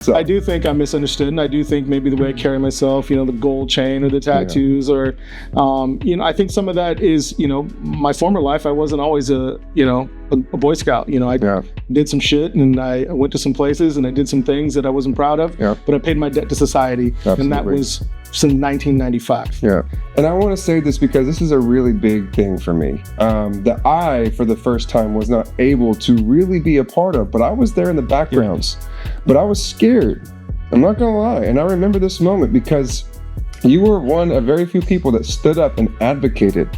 So. I do think I'm misunderstood, and I do think maybe the way I carry myself, the gold chain or the tattoos, or, I think some of that is, my former life. I wasn't always a Boy Scout. I did some shit, and I went to some places, and I did some things that I wasn't proud of. But I paid my debt to society, and that was since 1995. Yeah, and I want to say this because this is a really big thing for me. That I, for the first time, was not able to really be a part of, but I was there in the backgrounds. But I was scared. I'm not gonna lie, and I remember this moment because you were one of very few people that stood up and advocated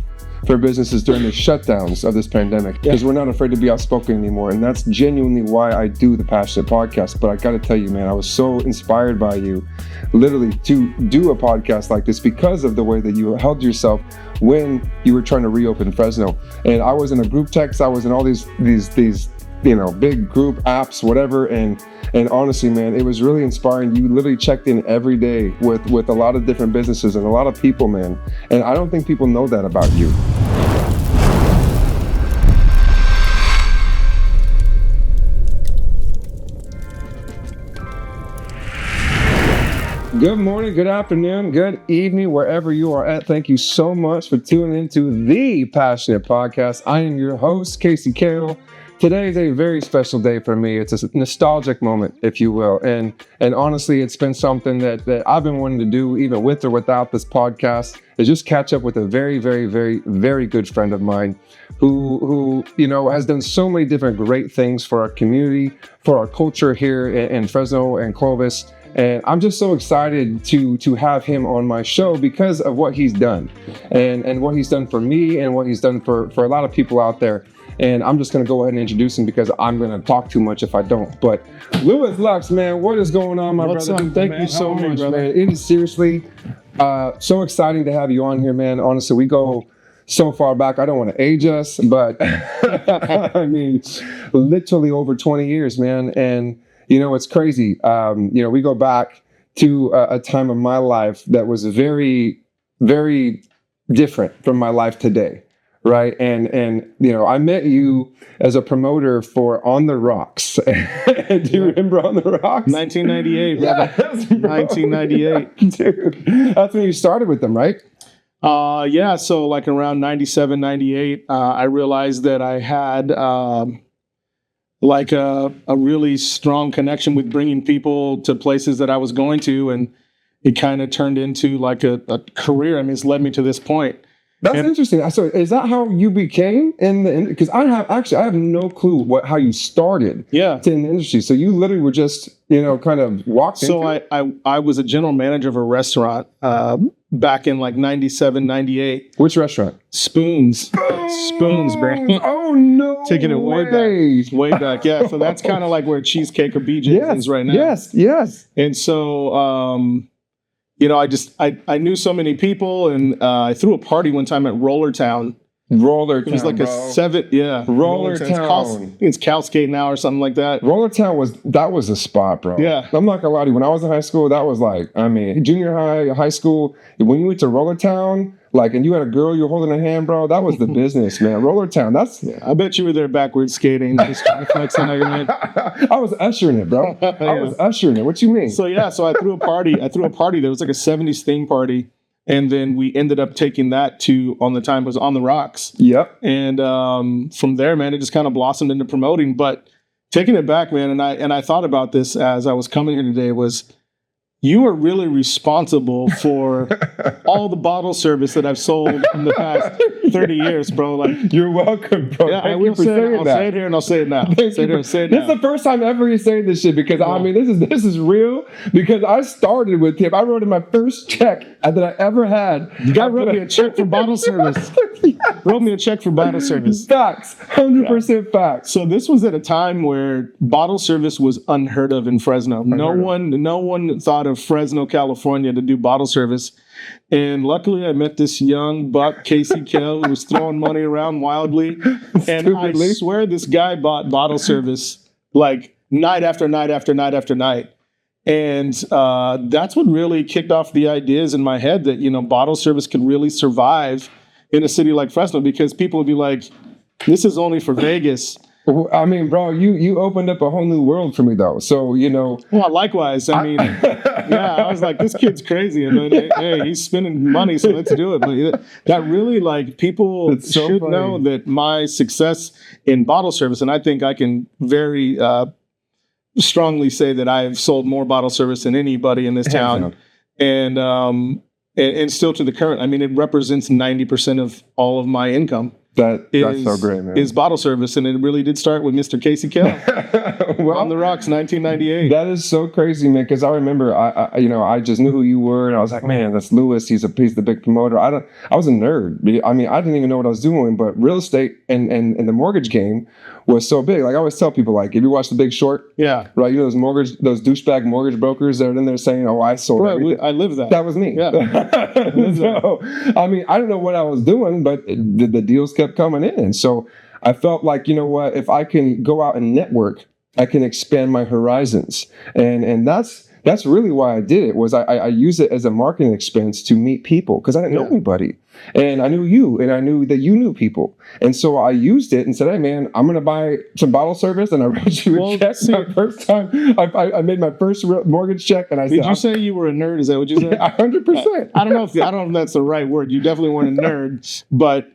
for businesses during the shutdowns of this pandemic, because we're not afraid to be outspoken anymore. And that's genuinely why I do the Passionate Podcast. But I gotta tell you, man, I was so inspired by you literally to do a podcast like this because of the way that you held yourself when you were trying to reopen Fresno. And I was in a group text, I was in all these big group apps, whatever, and honestly, man, it was really inspiring. You literally checked in every day with a lot of different businesses and a lot of people, man. And I don't think people know that about you. Good morning, good afternoon, good evening, wherever you are at. Thank you so much for tuning into the Passionate Podcast. I am your host, Casey Carroll. Today is a very special day for me. It's a nostalgic moment, if you will. And honestly, it's been something that I've been wanting to do, even with or without this podcast, is just catch up with a very, very, very, very good friend of mine who has done so many different great things for our community, for our culture here in Fresno and Clovis. And I'm just so excited to have him on my show because of what he's done and what he's done for me and what he's done for a lot of people out there. And I'm just going to go ahead and introduce him because I'm going to talk too much if I don't. But LUWISS, man, what is going on, my brother? Thank you so much, man. It is seriously so exciting to have you on here, man. Honestly, we go so far back. I don't want to age us, but I mean, literally over 20 years, man. And, it's crazy. We go back to a time of my life that was very, very different from my life today. Right. And I met you as a promoter for On the Rocks. Do you remember On the Rocks? 1998. Yes, 1998. Dude, that's when you started with them, right? So like around 97, 98, I realized that I had a really strong connection with bringing people to places that I was going to. And it kind of turned into like a career. I mean, it's led me to this point. That's interesting. So is that how you became in the industry? Because I have no clue how you started in the industry. So you literally were just, kind of walked into it? So I was a general manager of a restaurant back in like 97, 98. Which restaurant? Spoons, bro. Oh, no. Taking it way back. Yeah. So that's kind of like where Cheesecake or BJ's is right now. Yes. And so, I knew so many people, and I threw a party one time at Rollertown. It was like a Rollertown. It's Calskate now or something like that. Rollertown was a spot, bro. Yeah. I'm not gonna lie to you. When I was in high school, that was junior high, high school, when you went to Rollertown, and you had a girl you were holding her hand, bro, that was the business, man. Rollertown, I bet you were there backwards skating, just trying to flex on how you're in. I was ushering it, bro. I was ushering it. What you mean? So I threw a party. There was like a 70s theme party. And then we ended up taking that to, on the time, was On the Rocks. Yep. And from there, man, it just kind of blossomed into promoting. But taking it back, man, and I thought about this as I was coming here today, was you are really responsible for all the bottle service that I've sold in the past 30 years, bro. You're welcome, bro. Yeah, I will say it. I'll say it here and I'll say it now. This is the first time ever you're saying this shit because I mean this is real because I started with him. I wrote in my first check that I ever had. The guy wrote me a check for bottle service. Wrote me a check for bottle service. Facts. 100% facts. So this was at a time where bottle service was unheard of in Fresno. No one thought of Fresno, California to do bottle service. And luckily I met this young buck, Casey Kell, who was throwing money around wildly. And I swear this guy bought bottle service like night after night after night after night. And that's what really kicked off the ideas in my head that, bottle service could really survive in a city like Fresno, because people would be like, this is only for Vegas. I mean, bro, you opened up a whole new world for me, though. So, you know. Well, likewise. I mean, yeah, I was like, this kid's crazy. And then, hey, he's spending money, so let's do it. But that really, like, people so should funny. know that my success in bottle service, and I think I can very strongly say that I've sold more bottle service than anybody in this town. And still to the current, I mean, it represents 90% of all of my income. That's so great, man. Is bottle service, and it really did start with Mr. Casey Kell on the Rocks, 1998. That is so crazy, man. Because I remember, I just knew who you were, and I was like, man, that's LUWISS. He's the big promoter. I was a nerd. I mean, I didn't even know what I was doing, but real estate and the mortgage game was so big. Like I always tell people, like if you watch The Big Short, yeah, right, you know those douchebag mortgage brokers that are in there saying, oh, I sold everything. I live that. That was me. Yeah. So, I mean, I don't know what I was doing, but the deals kept coming in. So I felt like, you know what, if I can go out and network, I can expand my horizons. And that's really why I did it, was I used it as a marketing expense to meet people because I didn't know anybody. And I knew you, and I knew that you knew people. And so I used it and said, hey, man, I'm going to buy some bottle service. And I wrote you a check. My first time, I made my first mortgage check. And I said, did you say you were a nerd? Is that what you said? 100%. I don't know if that's the right word. You definitely weren't a nerd. But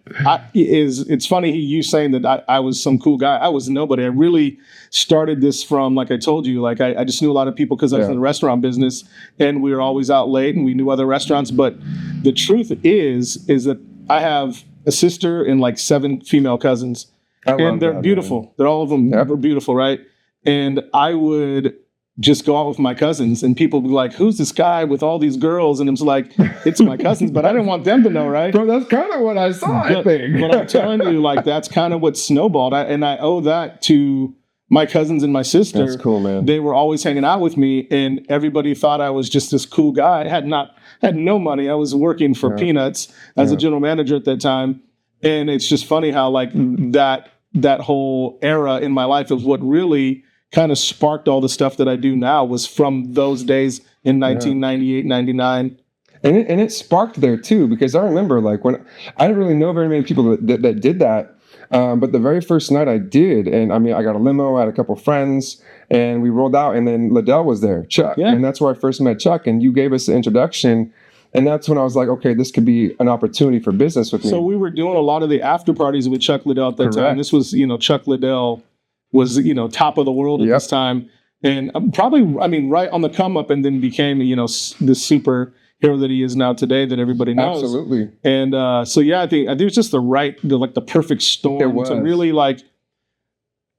it's funny you saying that I was some cool guy. I was nobody. I really started this from, like I told you, like I just knew a lot of people because I was in the restaurant business, and we were always out late, and we knew other restaurants. But the truth is that I have a sister and like 7 female cousins, and they're beautiful. Man. They're all of them are beautiful, right? And I would just go out with my cousins, and people would be like, who's this guy with all these girls? And it was like, it's my cousins, but I didn't want them to know, right? Bro, that's kind of what I saw, I think. But I'm telling you, like, that's kind of what snowballed. And I owe that to my cousins and my sister. That's cool, man. They were always hanging out with me, and everybody thought I was just this cool guy. I had no money. I was working for peanuts as a general manager at that time. And it's just funny how like that whole era in my life of what really kind of sparked all the stuff that I do now was from those days in 1998, 99. And it sparked there too, because I remember like when I didn't really know very many people that did that. But the very first night I did, and I mean, I got a limo, I had a couple friends, and we rolled out, and then Liddell was there, Chuck. Yeah. And that's where I first met Chuck, and you gave us the introduction. And that's when I was like, okay, this could be an opportunity for business with me. So we were doing a lot of the after parties with Chuck Liddell at that time. This was, Chuck Liddell was, top of the world at this time. And probably, I mean, right on the come up, and then became, the superhero that he is now today that everybody knows. Absolutely. And so, yeah, I think it was just the perfect storm to really like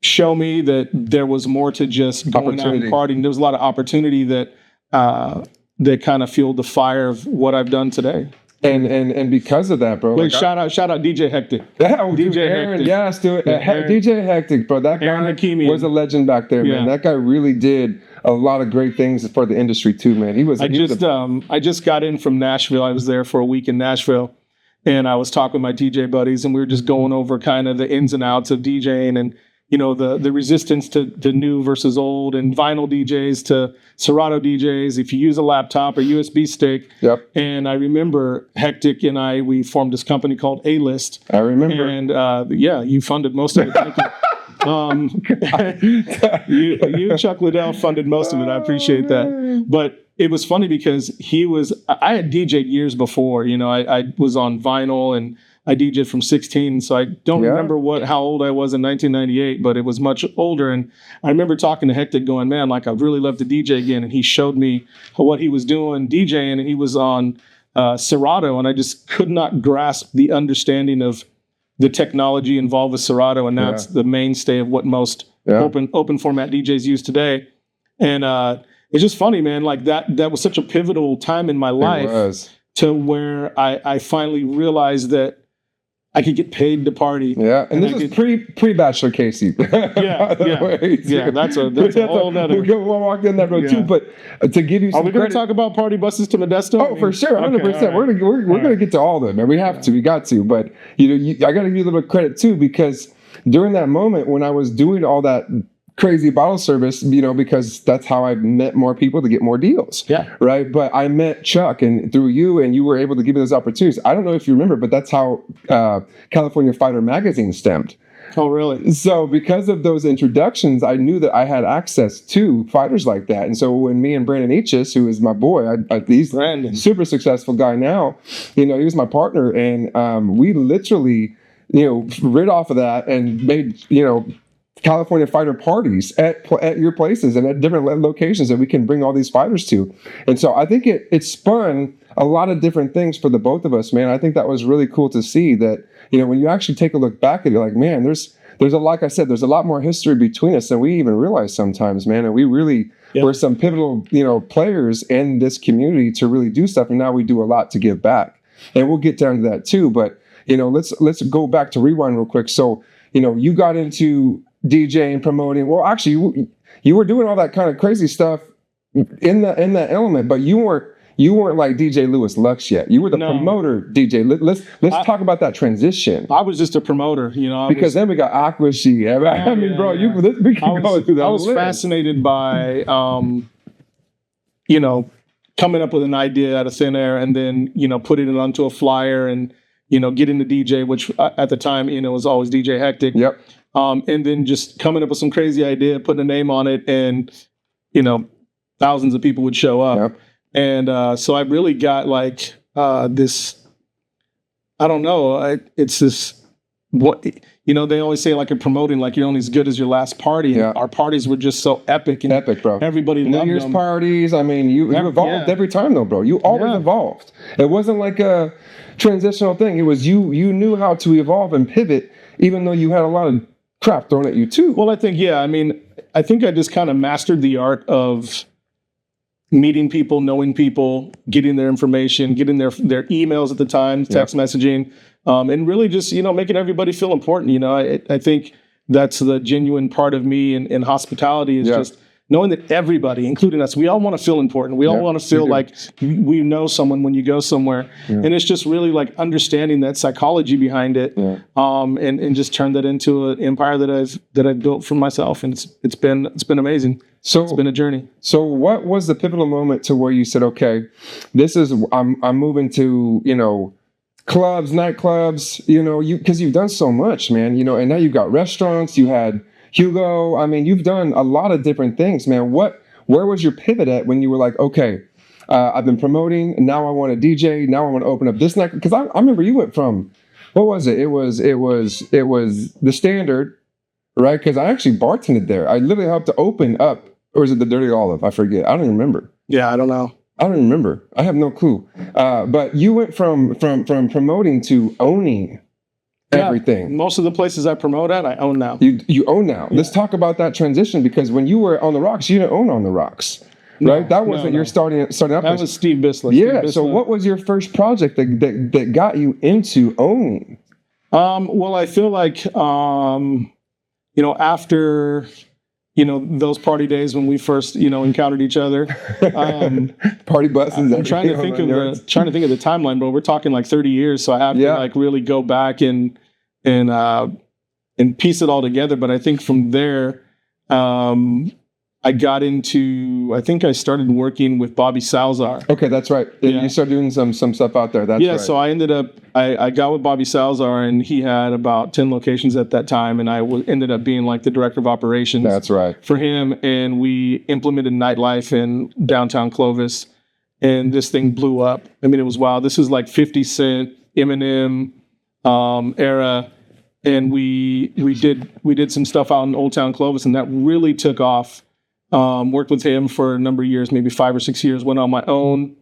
show me that there was more to just going out and partying. There was a lot of opportunity that kind of fueled the fire of what I've done today. And because of that, bro. Wait, shout out DJ Hectic. Yeah, DJ Hectic. Yeah, let's do it. DJ Hectic, bro. That guy was a legend back there, man. That guy really did a lot of great things for the industry too, man. I just got in from Nashville. I was there for a week in Nashville, and I was talking with my DJ buddies, and we were just going over kind of the ins and outs of DJing and the resistance to new versus old, and vinyl DJs to Serato DJs, if you use a laptop or USB stick. Yep. And I remember Hectic and we formed this company called A-List. I remember. And you funded most of it. Thank you. You, Chuck Liddell, funded most of it. I appreciate that. But it was funny because I had DJed years before. I was on vinyl, and I DJed from 16, so I don't remember how old I was in 1998, but it was much older. And I remember talking to Hectic going, man, like I'd really love to DJ again. And he showed me what he was doing DJing, and he was on Serato, and I just could not grasp the understanding of the technology involved with Serato, and now it's the mainstay of what most open format DJs use today. And it's just funny, man, like that was such a pivotal time in my life to where I finally realized that I could get paid to party. Yeah, and this is pre-Bachelor Casey. That's a whole nother. We'll walk down that road too, but to give you some Are we going to talk about party buses to Modesto? Oh, for sure, 100%. Right. We're going to get to all of them, man. We have to, we got to. But I got to give you a little bit of credit too, because during that moment when I was doing all that crazy bottle service, because that's how I met more people to get more deals. Yeah. Right. But I met Chuck, and through you, and you were able to give me those opportunities. I don't know if you remember, but that's how California Fighter magazine stemmed. Oh, really? So because of those introductions, I knew that I had access to fighters like that. And so when me and Brandon Eachus, who is my boy, he's Brandon, super successful guy now, he was my partner, and we literally, rid off of that and made, California fighter parties at your places and at different locations that we can bring all these fighters to. And so I think it spun a lot of different things for the both of us, man. I think that was really cool to see that, when you actually take a look back at it, you're like, man, there's like I said, there's a lot more history between us than we even realize sometimes, man. And we really were some pivotal, players in this community to really do stuff. And now we do a lot to give back. And we'll get down to that too. But, let's go back to rewind real quick. So, you got into DJing, promoting. Well, actually, you were doing all that kind of crazy stuff in that element, but you weren't like DJ LUWISS LUX yet. You were the promoter DJ. Let's talk about that transition. I was just a promoter, because then we got Aquashi. We can go through that. I was fascinated by, coming up with an idea out of thin air and then, putting it onto a flyer and, getting the DJ, which at the time, was always DJ Hectic. Yep. And then just coming up with some crazy idea, putting a name on it, and thousands of people would show up. Yep. And so I really got like this. I don't know. It's this. What they always say, like in promoting, like you're only as good as your last party. And our parties were just so epic, and bro. Everybody loved New Year's them. Parties. I mean, you evolved every time, though, bro. You always evolved. It wasn't like a transitional thing. It was you knew how to evolve and pivot, even though you had a lot of crap thrown at you too. Well, I think I just kind of mastered the art of meeting people, knowing people, getting their information, getting their emails at the time, text messaging, and really just making everybody feel important. I think that's the genuine part of me in hospitality is just knowing that everybody, including us, we all want to feel important. We all want to feel like we know someone when you go somewhere. Yeah. And it's just really like understanding that psychology behind it, and just turn that into an empire that I've built for myself. And it's been amazing. So it's been a journey. So what was the pivotal moment to where you said, okay, I'm moving to, clubs, nightclubs, because you've done so much, man, and now you've got restaurants, you had Hugo. I mean, you've done a lot of different things, man. Where was your pivot at when you were like, okay, I've been promoting, and now I want to DJ, now I want to open up this night? Because I remember you went from, what was it? It was the Standard, right? Because I actually bartended there. I literally helped to open up, or is it the Dirty Olive? I forget. I don't even remember. Yeah, I don't know. I don't remember. I have no clue. But you went from promoting to owning everything. Most of the places I promote at, I own now. You own now. Yeah. Let's talk about that transition, because when you were on the Rocks, you didn't own on the Rocks, right? That wasn't your starting up. That was Steve Bisla. Yeah. So what was your first project that got you into owning? Well, I feel like after those party days when we first encountered each other, party buses. I'm trying to think of the timeline, bro. We're talking like 30 years, so I have to like really go back and piece it all together. But I think from there, I started working with Bobby Salazar. Okay, that's right. Yeah. You started doing some stuff out there. That's right. So I ended up, I got with Bobby Salazar, and he had about 10 locations at that time, and I ended up being like the director of operations. That's right. For him, and we implemented nightlife in downtown Clovis, and this thing blew up. I mean, it was wild. This is like 50 Cent, Eminem era, and we did some stuff out in Old Town Clovis, and that really took off. Worked with him for a number of years, maybe 5 or 6 years, went on my own,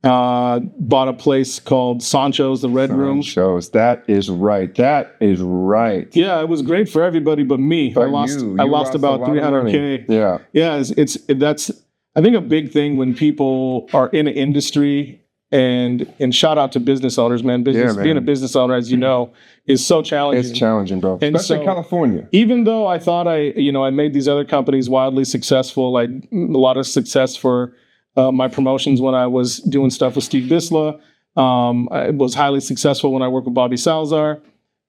bought a place called Sancho's, the Red Room. Sancho's, that is right. Yeah, it was great for everybody but me. I lost about $300K. Yeah. Yeah, that's I think a big thing when people are in an industry, and shout out to business owners, man. Being a business owner, as you know, is so challenging. It's challenging, bro. Especially in California. Even though I thought I made these other companies wildly successful, a lot of success for my promotions when I was doing stuff with Steve Bisla. I was highly successful when I worked with Bobby Salazar.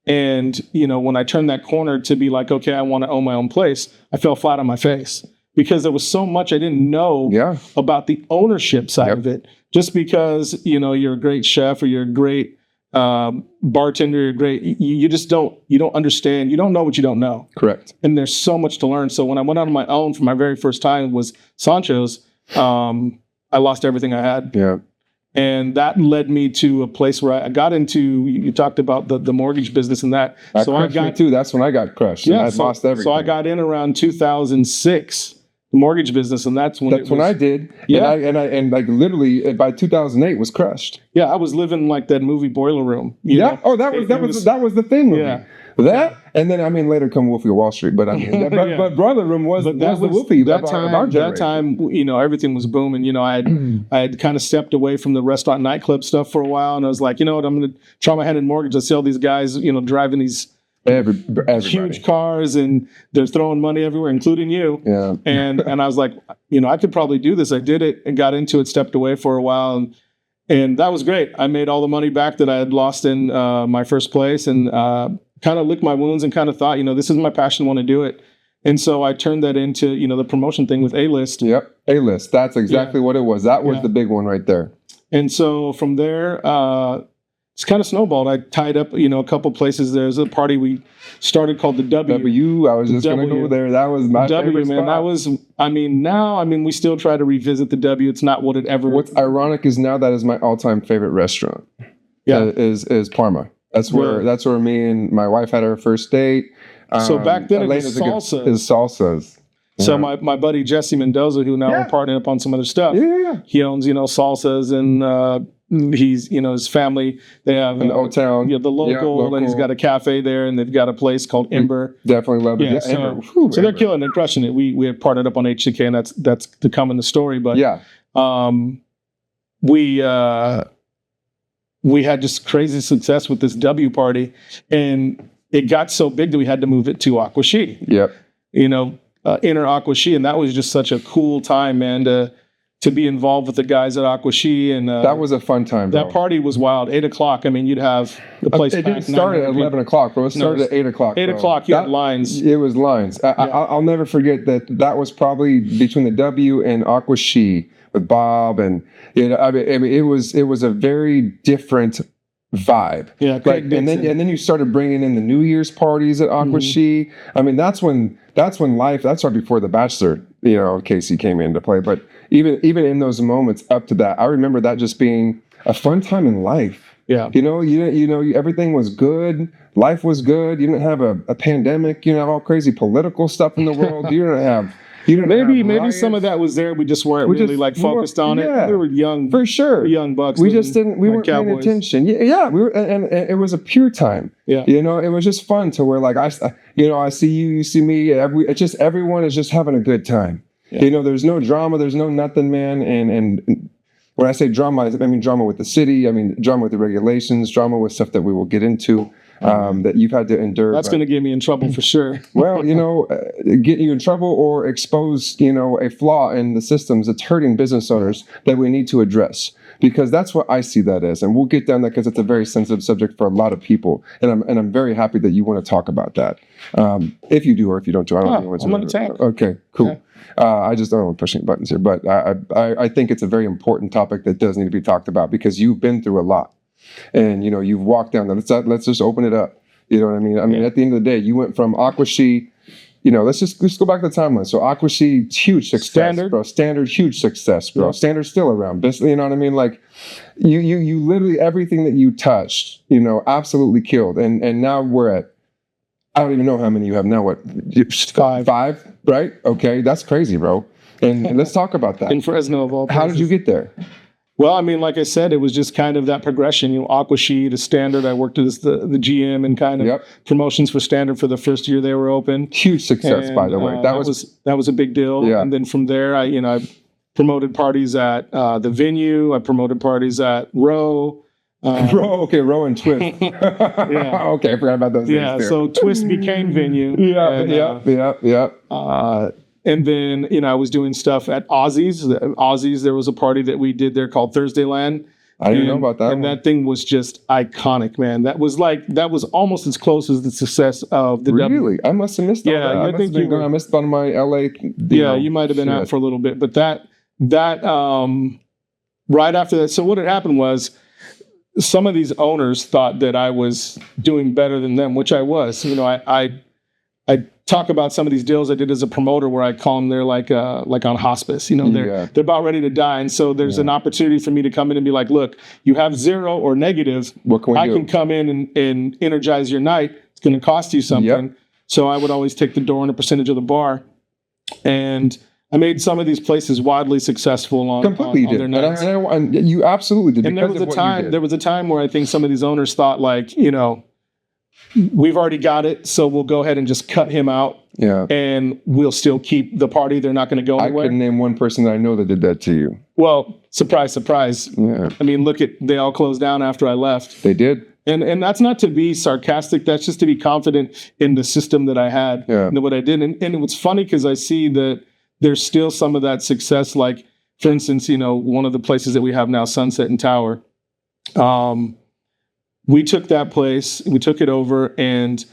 And, when I turned that corner to be like, okay, I want to own my own place, I fell flat on my face because there was so much I didn't know about the ownership side of it. Just because, you're a great chef or you're a great, bartender, great. You just don't understand. You don't know what you don't know. Correct. And there's so much to learn. So when I went out on my own for my very first time was Sancho's, I lost everything I had. Yeah. And that led me to a place where I got into, you talked about the mortgage business and that. So I got too. That's when I got crushed. Yeah. I lost everything. So I got in around 2006, the mortgage business. And that's when I did. Yeah. And like literally by 2008 was crushed. Yeah. I was living like that movie Boiler Room. You know? Oh, that was the thing movie. Yeah. That, and then later come Wolfie of Wall Street, but but Boiler Room was the Wolfie. That time, everything was booming. I had kind of stepped away from the restaurant nightclub stuff for a while, and I was like, you know what, I'm going to try my hand in mortgage. I see all these guys, driving these huge cars, and they're throwing money everywhere, including you. Yeah. And I was like, I could probably do this. I did it and got into it, stepped away for a while, and that was great. I made all the money back that I had lost in my first place, and kind of licked my wounds and kind of thought, this is my passion, I want to do it. And so I turned that into, the promotion thing with A-List. Yep, A-List. That's exactly what it was. That was the big one right there. And so from there, it's kind of snowballed. I tied up, a couple places. There's a party we started called the W. I was just going to go there. That was my favorite spot. That was, we still try to revisit the W. It's not what it ever. What's ironic is now that is my all-time favorite restaurant. Yeah, is Parma. That's where me and my wife had our first date. So back then it was salsa. It's salsas. So my buddy Jesse Mendoza, who now we're partnering up on some other stuff. Yeah. He owns, salsas, and he's, his family, they have in Old Town. The local, and he's got a cafe there, and they've got a place called Ember. Definitely love it. Yeah, so they're killing, they're crushing it. We have partnered up on HCK, and that's to come in the story. But we had just crazy success with this W party, and it got so big that we had to move it to Aquashee. Yep. Inner Aquashee, and that was just such a cool time, man, to be involved with the guys at Aquashee. And that was a fun time. That party was wild. 8 o'clock. You'd have the place. It didn't start at 11 o'clock, bro. It started at 8 o'clock. 8 o'clock. You had lines. It was lines. I'll never forget that was probably between the W and Aquashee with Bob, and it was a very different vibe. Yeah, and then you started bringing in the New Year's parties at Aquashee. That's when life. That's right before The Bachelor. Casey came into play. But even in those moments up to that, I remember that just being a fun time in life. Yeah, everything was good. Life was good. You didn't have a pandemic. You didn't have all crazy political stuff in the world. You didn't have. Maybe some of that was there. We just weren't focused on it. We were young, for sure. Young bucks. We weren't paying attention. Yeah, we were, and it was a pure time. Yeah, it was just fun to where I see you, you see me. It's just everyone is just having a good time. Yeah. There's no drama. There's no nothing, man. And when I say drama, I mean drama with the city. I mean drama with the regulations. Drama with stuff that we will get into. That you've had to endure. That's going to get me in trouble for sure. Well, get you in trouble or expose, a flaw in the systems that's hurting business owners that we need to address. Because that's what I see that as. And we'll get down that because it's a very sensitive subject for a lot of people. And I'm very happy that you want to talk about that. If you do or if you don't do, I don't know. I'm on attack. Okay, cool. Yeah. I just don't want to push any buttons here. But I think it's a very important topic that does need to be talked about because you've been through a lot. And you've walked down. Let's just open it up. You know what I mean? At the end of the day, you went from Aquashee. Let's go back to the timeline. So Aquashee, huge success, bro. Standard, huge success, bro. Yeah. Standard's still around. You know what I mean? Like, you literally everything that you touched, absolutely killed. And now we're at. I don't even know how many you have now. What? 5. 5, right? Okay, that's crazy, bro. And let's talk about that. In Fresno, of all places. How did you get there? Well, like I said, it was just kind of that progression. Aquashee to Standard. I worked as the GM and kind of promotions for Standard for the first year they were open. Huge success, by the way. That was a big deal. Yeah. And then from there, I promoted parties at the venue. I promoted parties at Row. Row and Twist. Yeah. Okay, I forgot about those. Yeah. So Twist became venue. Yeah. And then, I was doing stuff at Aussie's. Aussie's, there was a party that we did there called Thursday Land. I didn't know about that. And that thing was just iconic, man. That was almost as close as the success of the W. Really? I must have missed all that. I missed on my LA. You might have been out for a little bit. But that right after that, so what had happened was, some of these owners thought that I was doing better than them, which I was. I talk about some of these deals I did as a promoter where I call them they're like on hospice. They're about ready to die, and so there's an opportunity for me to come in and be like, look, you have 0 or negative. What can we do? I can come in and energize your night. It's going to cost you something. Yep. So I would always take the door and a percentage of the bar, and I made some of these places wildly successful on their nights. And you absolutely did. And there was a time where I think some of these owners thought like, we've already got it, so we'll go ahead and just cut him out. Yeah. And we'll still keep the party. They're not going to go anywhere. I couldn't name one person that I know that did that to you. Well, surprise, surprise. Yeah. I mean, they all closed down after I left. They did. And that's not to be sarcastic. That's just to be confident in the system that I had and what I did. And it was funny because I see that there's still some of that success. Like, for instance, one of the places that we have now, Sunset and Tower, we took that place, we took it over and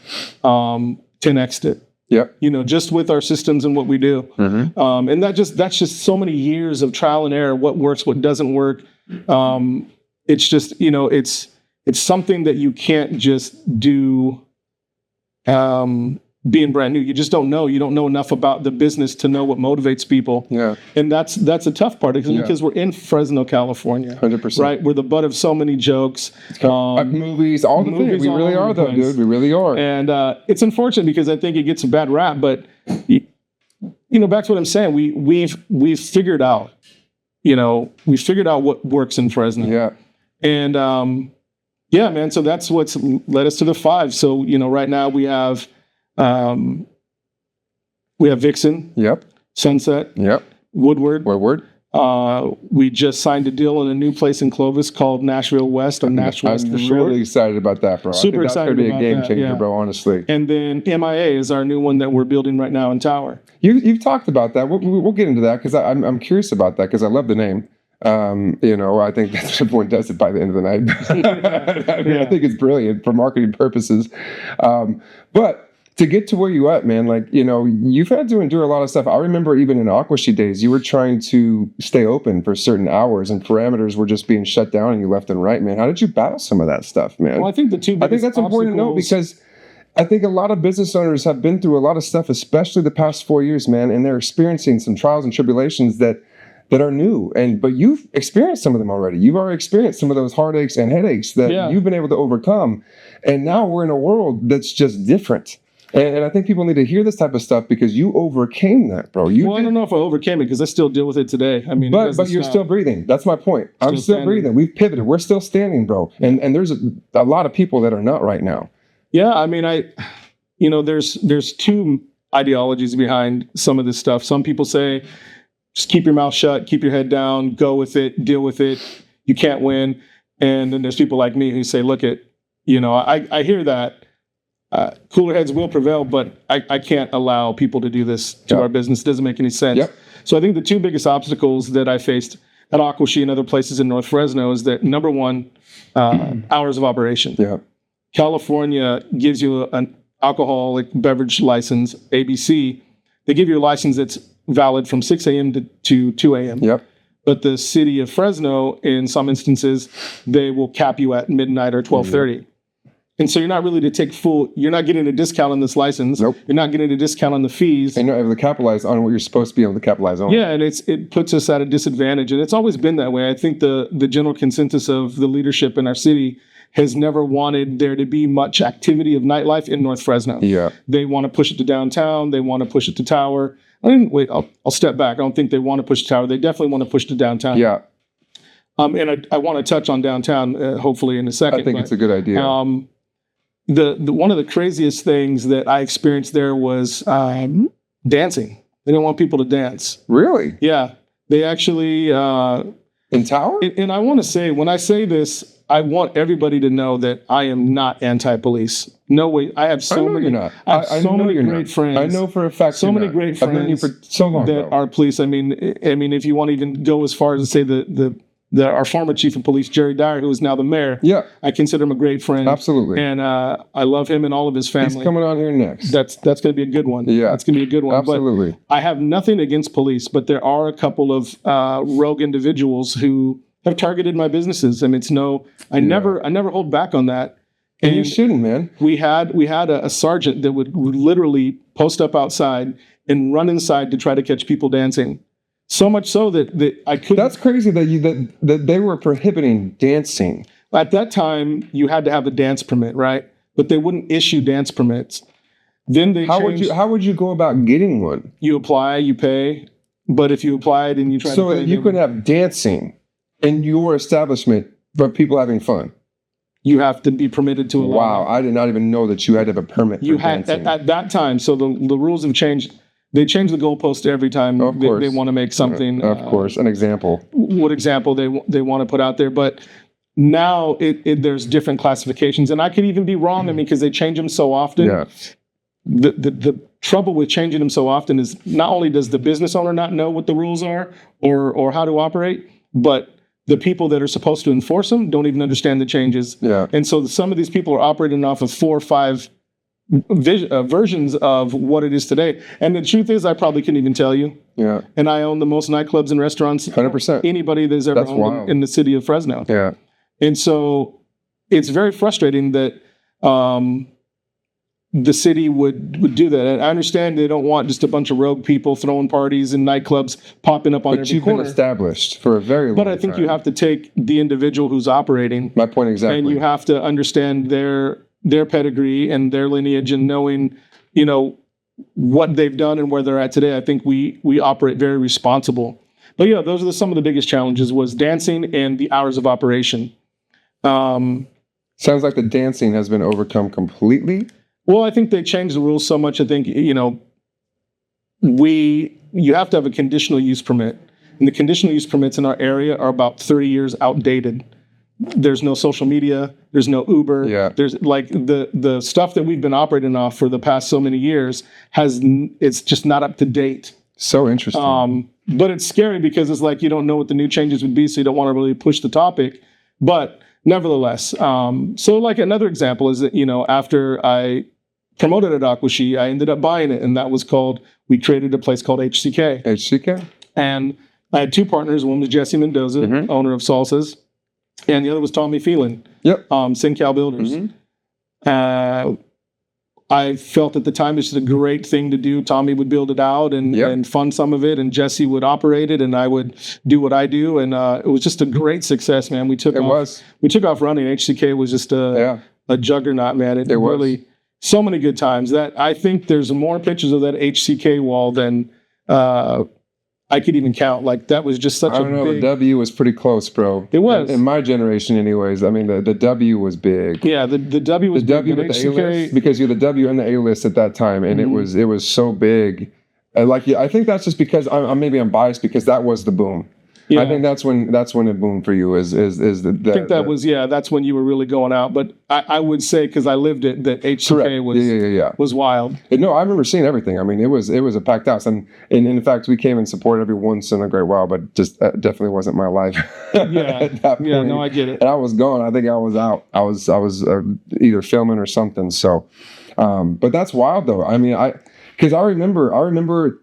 10x'd it. Yep. Just with our systems and what we do. Mm-hmm. And that's just so many years of trial and error, what works, what doesn't work. It's just, it's something that you can't just do being brand new. You just don't know. You don't know enough about the business to know what motivates people. Yeah. And that's a tough part because we're in Fresno, California. 100%. Right? We're the butt of so many jokes. Movies, all the things. We really are, though, dude. We really are. And it's unfortunate because I think it gets a bad rap. But, back to what I'm saying, we've figured out, we figured out what works in Fresno. Yeah. And, man, so that's what's led us to the 5. So, right now we have Vixen. Yep. Sunset. Yep. Woodward. We just signed a deal in a new place in Clovis called Nashville West. I'm really excited about that, bro. Super excited about that. That's going to be a game changer, bro, honestly. And then MIA is our new one that we're building right now in Tower. You've talked about that. We'll get into that because I'm curious about that because I love the name. I think that's everyone does it by the end of the night. I think it's brilliant for marketing purposes. But to get to where you at, man, you've had to endure a lot of stuff. I remember even in Aquasheet days, you were trying to stay open for certain hours and parameters were just being shut down and you left and right, man. How did you battle some of that stuff, man? Well, I think that's important to know because I think a lot of business owners have been through a lot of stuff, especially the past 4 years, man, and they're experiencing some trials and tribulations that are new. But you've experienced some of them already. You've already experienced some of those heartaches and headaches that you've been able to overcome. And now we're in a world that's just different. And I think people need to hear this type of stuff because you overcame that, bro. I don't know if I overcame it because I still deal with it today. I mean, but you're still breathing. That's my point. I'm still breathing. We've pivoted. We're still standing, bro. And there's a lot of people that are not right now. Yeah, I mean, there's two ideologies behind some of this stuff. Some people say, just keep your mouth shut, keep your head down, go with it, deal with it. You can't win. And then there's people like me who say, look I hear that. Cooler heads will prevail, but I can't allow people to do this to our business. It doesn't make any sense. Yep. So I think the two biggest obstacles that I faced at Aquasheet and other places in North Fresno is that, number one, hours of operation. Yeah. California gives you an alcoholic beverage license, ABC. They give you a license that's valid from 6 a.m. to 2 a.m. Yep. But the city of Fresno, in some instances, they will cap you at midnight or 12:30. And so you're not really you're not getting a discount on this license. Nope. You're not getting a discount on the fees. And you're not able to capitalize on what you're supposed to be able to capitalize on. Yeah, and it puts us at a disadvantage. And it's always been that way. I think the general consensus of the leadership in our city has never wanted there to be much activity of nightlife in North Fresno. Yeah. They want to push it to downtown. They want to push it to Tower. I'll step back. I don't think they want to push to Tower. They definitely want to push to downtown. Yeah. And I want to touch on downtown, hopefully in a second. I think it's a good idea. The one of the craziest things that I experienced there was dancing. They didn't want people to dance. Really? Yeah. They actually... in Tower? And I want to say, when I say this, I want everybody to know that I am not anti-police. No way. I have so many. You're not. I have so many great friends. I know for a fact. So many great friends. I've known you for so long that are police. I mean, if you want to even go as far as to say our former chief of police, Jerry Dyer, who is now the mayor. Yeah. I consider him a great friend. Absolutely. And I love him and all of his family. He's coming on here next. That's going to be a good one. Yeah. That's going to be a good one. Absolutely. But I have nothing against police, but there are a couple of rogue individuals who have targeted my businesses. I mean, I never hold back on that. And you shouldn't, man. We had a sergeant that would literally post up outside and run inside to try to catch people dancing. So much so that I couldn't. That's crazy that they were prohibiting dancing. At that time, you had to have a dance permit, right? But they wouldn't issue dance permits. Then they changed. How would you go about getting one? You apply, you pay. But if you applied and you tried so to pay, you could have dancing in your establishment for people having fun. You have to be permitted to allow. Wow, I did not even know that you had to have a permit. You for had dancing. At that time. So the rules have changed. They change the goalpost every time they want to make something. Of course, an example. What example they want to put out there, but now there's different classifications, and I could even be wrong. I mean, because they change them so often. Yeah. The trouble with changing them so often is not only does the business owner not know what the rules are or how to operate, but the people that are supposed to enforce them don't even understand the changes. Yeah. And so some of these people are operating off of 4 or 5 versions of what it is today. And the truth is, I probably couldn't even tell you. Yeah. And I own the most nightclubs and restaurants 100%. anybody that's ever owned in the city of Fresno. Yeah. And so it's very frustrating that the city would do that. And I understand they don't want just a bunch of rogue people throwing parties and nightclubs popping up on every corner. But you've been established for a very long time. But I think you have to take the individual who's operating. My point exactly. And you have to understand their pedigree and their lineage, and knowing, what they've done and where they're at today. I think we operate very responsible. But yeah, those are some of the biggest challenges was dancing and the hours of operation. Sounds like the dancing has been overcome completely. Well, I think they changed the rules so much. I think, you have to have a conditional use permit. And the conditional use permits in our area are about 30 years outdated. There's no social media. There's no Uber. Yeah. There's like the stuff that we've been operating off for the past so many years it's just not up to date. So interesting. But it's scary because it's like you don't know what the new changes would be, so you don't want to really push the topic. But nevertheless, so like another example is that, after I promoted at Aquashi, I ended up buying it, and we created a place called HCK. HCK? And I had 2 partners. One was Jesse Mendoza, owner of Salsas, and the other was Tommy Phelan. Yep. SynCal Builders. I felt at the time this was a great thing to do. Tommy would build it out and fund some of it, and Jesse would operate it, and I would do what I do. And it was just a great success, man. We took off running. HCK was just a juggernaut, man. It really, so many good times. That I think there's more pictures of that HCK wall than I could even count. Like, that was just such a big... the W was pretty close, bro. It was. In my generation, anyways. I mean, the W was big. Yeah, the W was the big. W with the A-list, because you're the W and the A-list at that time, and it was so big. I think that's just because I'm biased, because that was the boom. Yeah. I think that's when it boomed for you. I think that's when you were really going out. But I would say, because I lived it, that HCK was wild. No, I remember seeing everything. I mean, it was a packed house, and in fact, we came and supported every once in a great while, but just definitely wasn't my life. At that point. No, I get it. And I was gone. I think I was out. I was either filming or something. So, but that's wild though. I mean, because I remember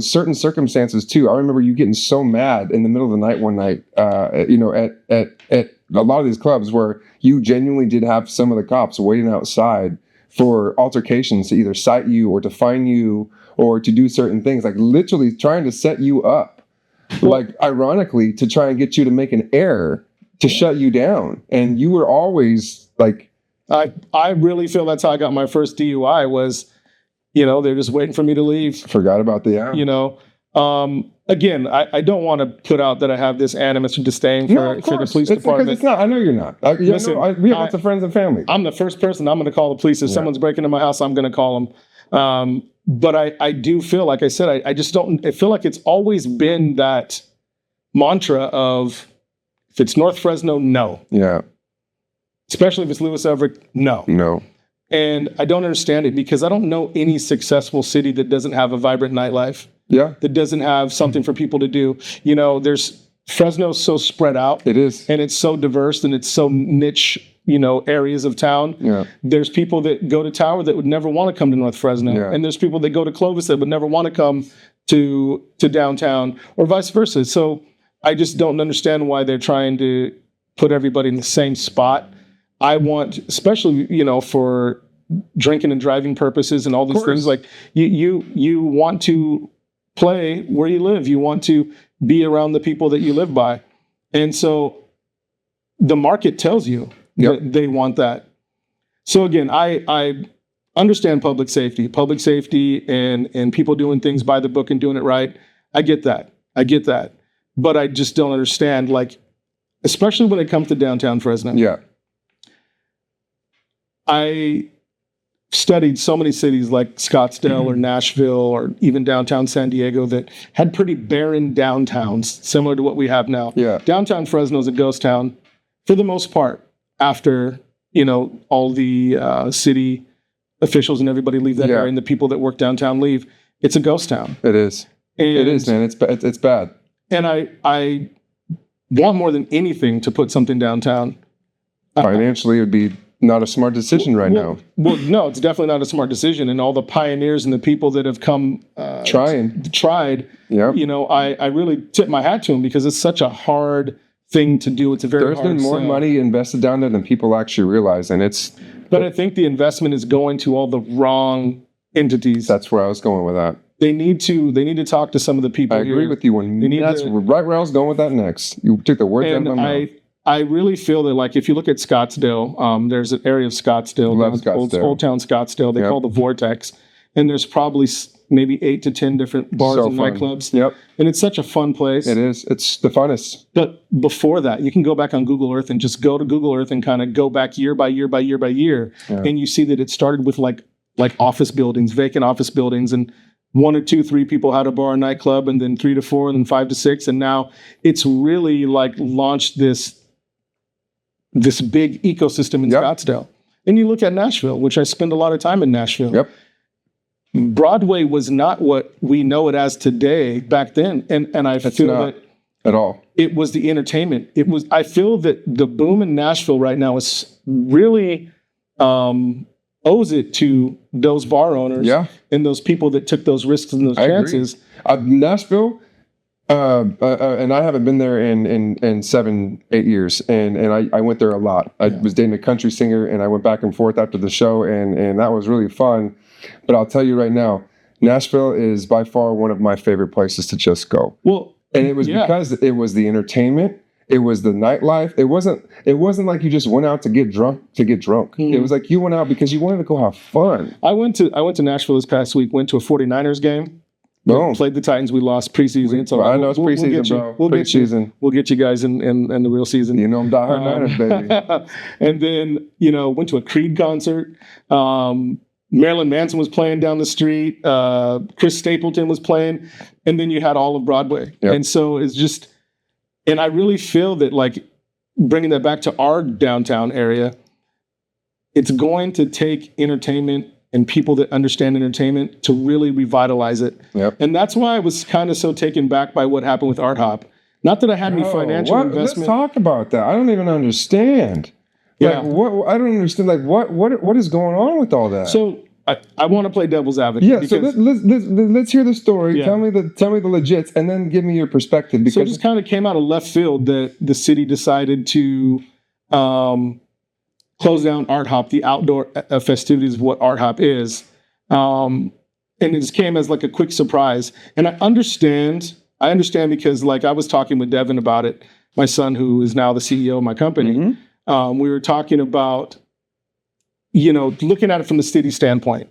certain circumstances too. I remember you getting so mad in the middle of the night one night, at a lot of these clubs where you genuinely did have some of the cops waiting outside for altercations to either cite you or to fine you or to do certain things, like literally trying to set you up, like ironically to try and get you to make an error to shut you down. And you were always like, I really feel that's how I got my first DUI was. They're just waiting for me to leave. Forgot about the app. Again, I don't want to put out that I have this animus or disdain for the police department. It's not. I know you're not. We have lots of friends and family. I'm the first person I'm going to call the police. If someone's breaking into my house, I'm going to call them. But I do feel, like I said, I just don't. I feel like it's always been that mantra of, if it's North Fresno, no. Yeah. Especially if it's Lewis Everett, no. No. And I don't understand it, because I don't know any successful city that doesn't have a vibrant nightlife. Yeah. That doesn't have something for people to do. Fresno's so spread out. It is. And it's so diverse, and it's so niche, areas of town. Yeah. There's people that go to Tower that would never want to come to North Fresno. Yeah. And there's people that go to Clovis that would never want to come to downtown, or vice versa. So I just don't understand why they're trying to put everybody in the same spot. I want, especially, for drinking and driving purposes and all these things, like you want to play where you live. You want to be around the people that you live by. And so the market tells you that they want that. So again, I understand public safety and people doing things by the book and doing it right. I get that. But I just don't understand, like, especially when it comes to downtown Fresno. Yeah. I studied so many cities like Scottsdale or Nashville or even downtown San Diego that had pretty barren downtowns, similar to what we have now. Yeah. Downtown Fresno is a ghost town for the most part after, all the city officials and everybody leave that area and the people that work downtown leave. It's a ghost town. It is. It is, man. It's bad. And I want more than anything to put something downtown. Financially, it would be not a smart decision now. Well, no, it's definitely not a smart decision. And all the pioneers and the people that have come tried. Yeah. I really tip my hat to them because it's such a hard thing to do. It's a very hard There's been more money invested down there than people actually realize, and But I think the investment is going to all the wrong entities. That's where I was going with that. They need to talk to some of the people. I agree with you. That's right where I was going with that next. You took the words out of my mouth. I really feel that, like, if you look at Scottsdale, there's an area of Scottsdale, Old Town Scottsdale, they call the Vortex, and there's probably maybe 8 to 10 different bars and nightclubs. Yep. And it's such a fun place. It is. It's the funnest. But before that, you can go back on Google Earth and just go to Google Earth and kind of go back year by year by year by year, and you see that it started with like office buildings, vacant office buildings, and 1 or 2, 3 people had a bar or nightclub, and then 3 to 4, and then 5 to 6, and now it's really like launched this big ecosystem in Scottsdale. And you look at Nashville, which I spend a lot of time in Nashville. Yep. Broadway was not what we know it as today back then, and I feel that at all. It was the entertainment. I feel that the boom in Nashville right now is really owes it to those bar owners and those people that took those risks and those chances. Nashville, and I haven't been there in 7-8 years, and I went there a lot. I was dating a country singer, and I went back and forth after the show, and that was really fun. But I'll tell you right now, Nashville is by far one of my favorite places to just go. Well, and it was because it was the entertainment. It was the nightlife. It wasn't like you just went out to get drunk. Mm-hmm. It was like you went out because you wanted to go have fun. I went to Nashville this past week. Went to a 49ers game. Boom. Played the Titans. We lost preseason. So I know it's preseason, bro. We'll get you guys in the real season. You know I'm diehard Niners, baby. And then went to a Creed concert. Marilyn Manson was playing down the street. Chris Stapleton was playing, and then you had all of Broadway. Yep. And so it's just. And I really feel that, like, bringing that back to our downtown area, it's going to take entertainment and people that understand entertainment to really revitalize it. Yep. And that's why I was kind of so taken back by what happened with Art Hop. Not that I had any financial investment. Let's talk about that. I don't even understand. I don't understand. Like, what is going on with all that? So I want to play devil's advocate. Yeah, so let's hear the story. Yeah. Tell me the legits, and then give me your perspective. Because so it just kind of came out of left field that the city decided to close down Art Hop, the outdoor festivities of what Art Hop is, and it just came as like a quick surprise. And I understand because, like, I was talking with Devin about it, my son, who is now the CEO of my company. Mm-hmm. We were talking about, looking at it from the city standpoint,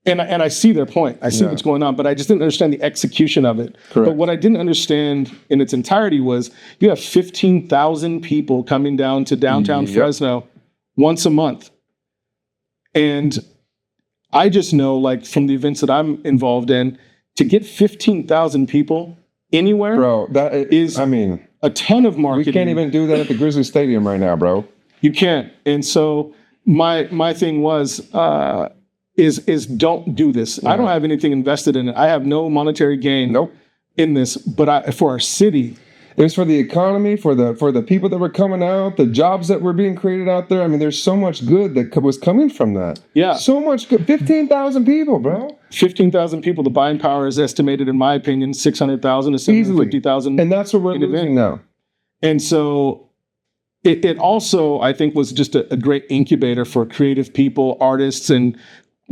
and I see their point. I see what's going on, but I just didn't understand the execution of it. Correct. But what I didn't understand in its entirety was you have 15,000 people coming down to downtown Fresno once a month. And I just know, like, from the events that I'm involved in, to get 15,000 people anywhere, bro, that is a ton of marketing. We can't even do that at the Grizzlies Stadium right now, bro. You can't. And so my thing was is don't do this. Yeah. I don't have anything invested in it. I have no monetary gain in this, but for our city. It was for the economy, for the people that were coming out, the jobs that were being created out there. I mean, there's so much good that was coming from that. Yeah. So much good. 15,000 people, bro. 15,000 people. The buying power is estimated, in my opinion, 600,000 to 750,000. And that's what we're losing now. And so it also, I think, was just a great incubator for creative people, artists, and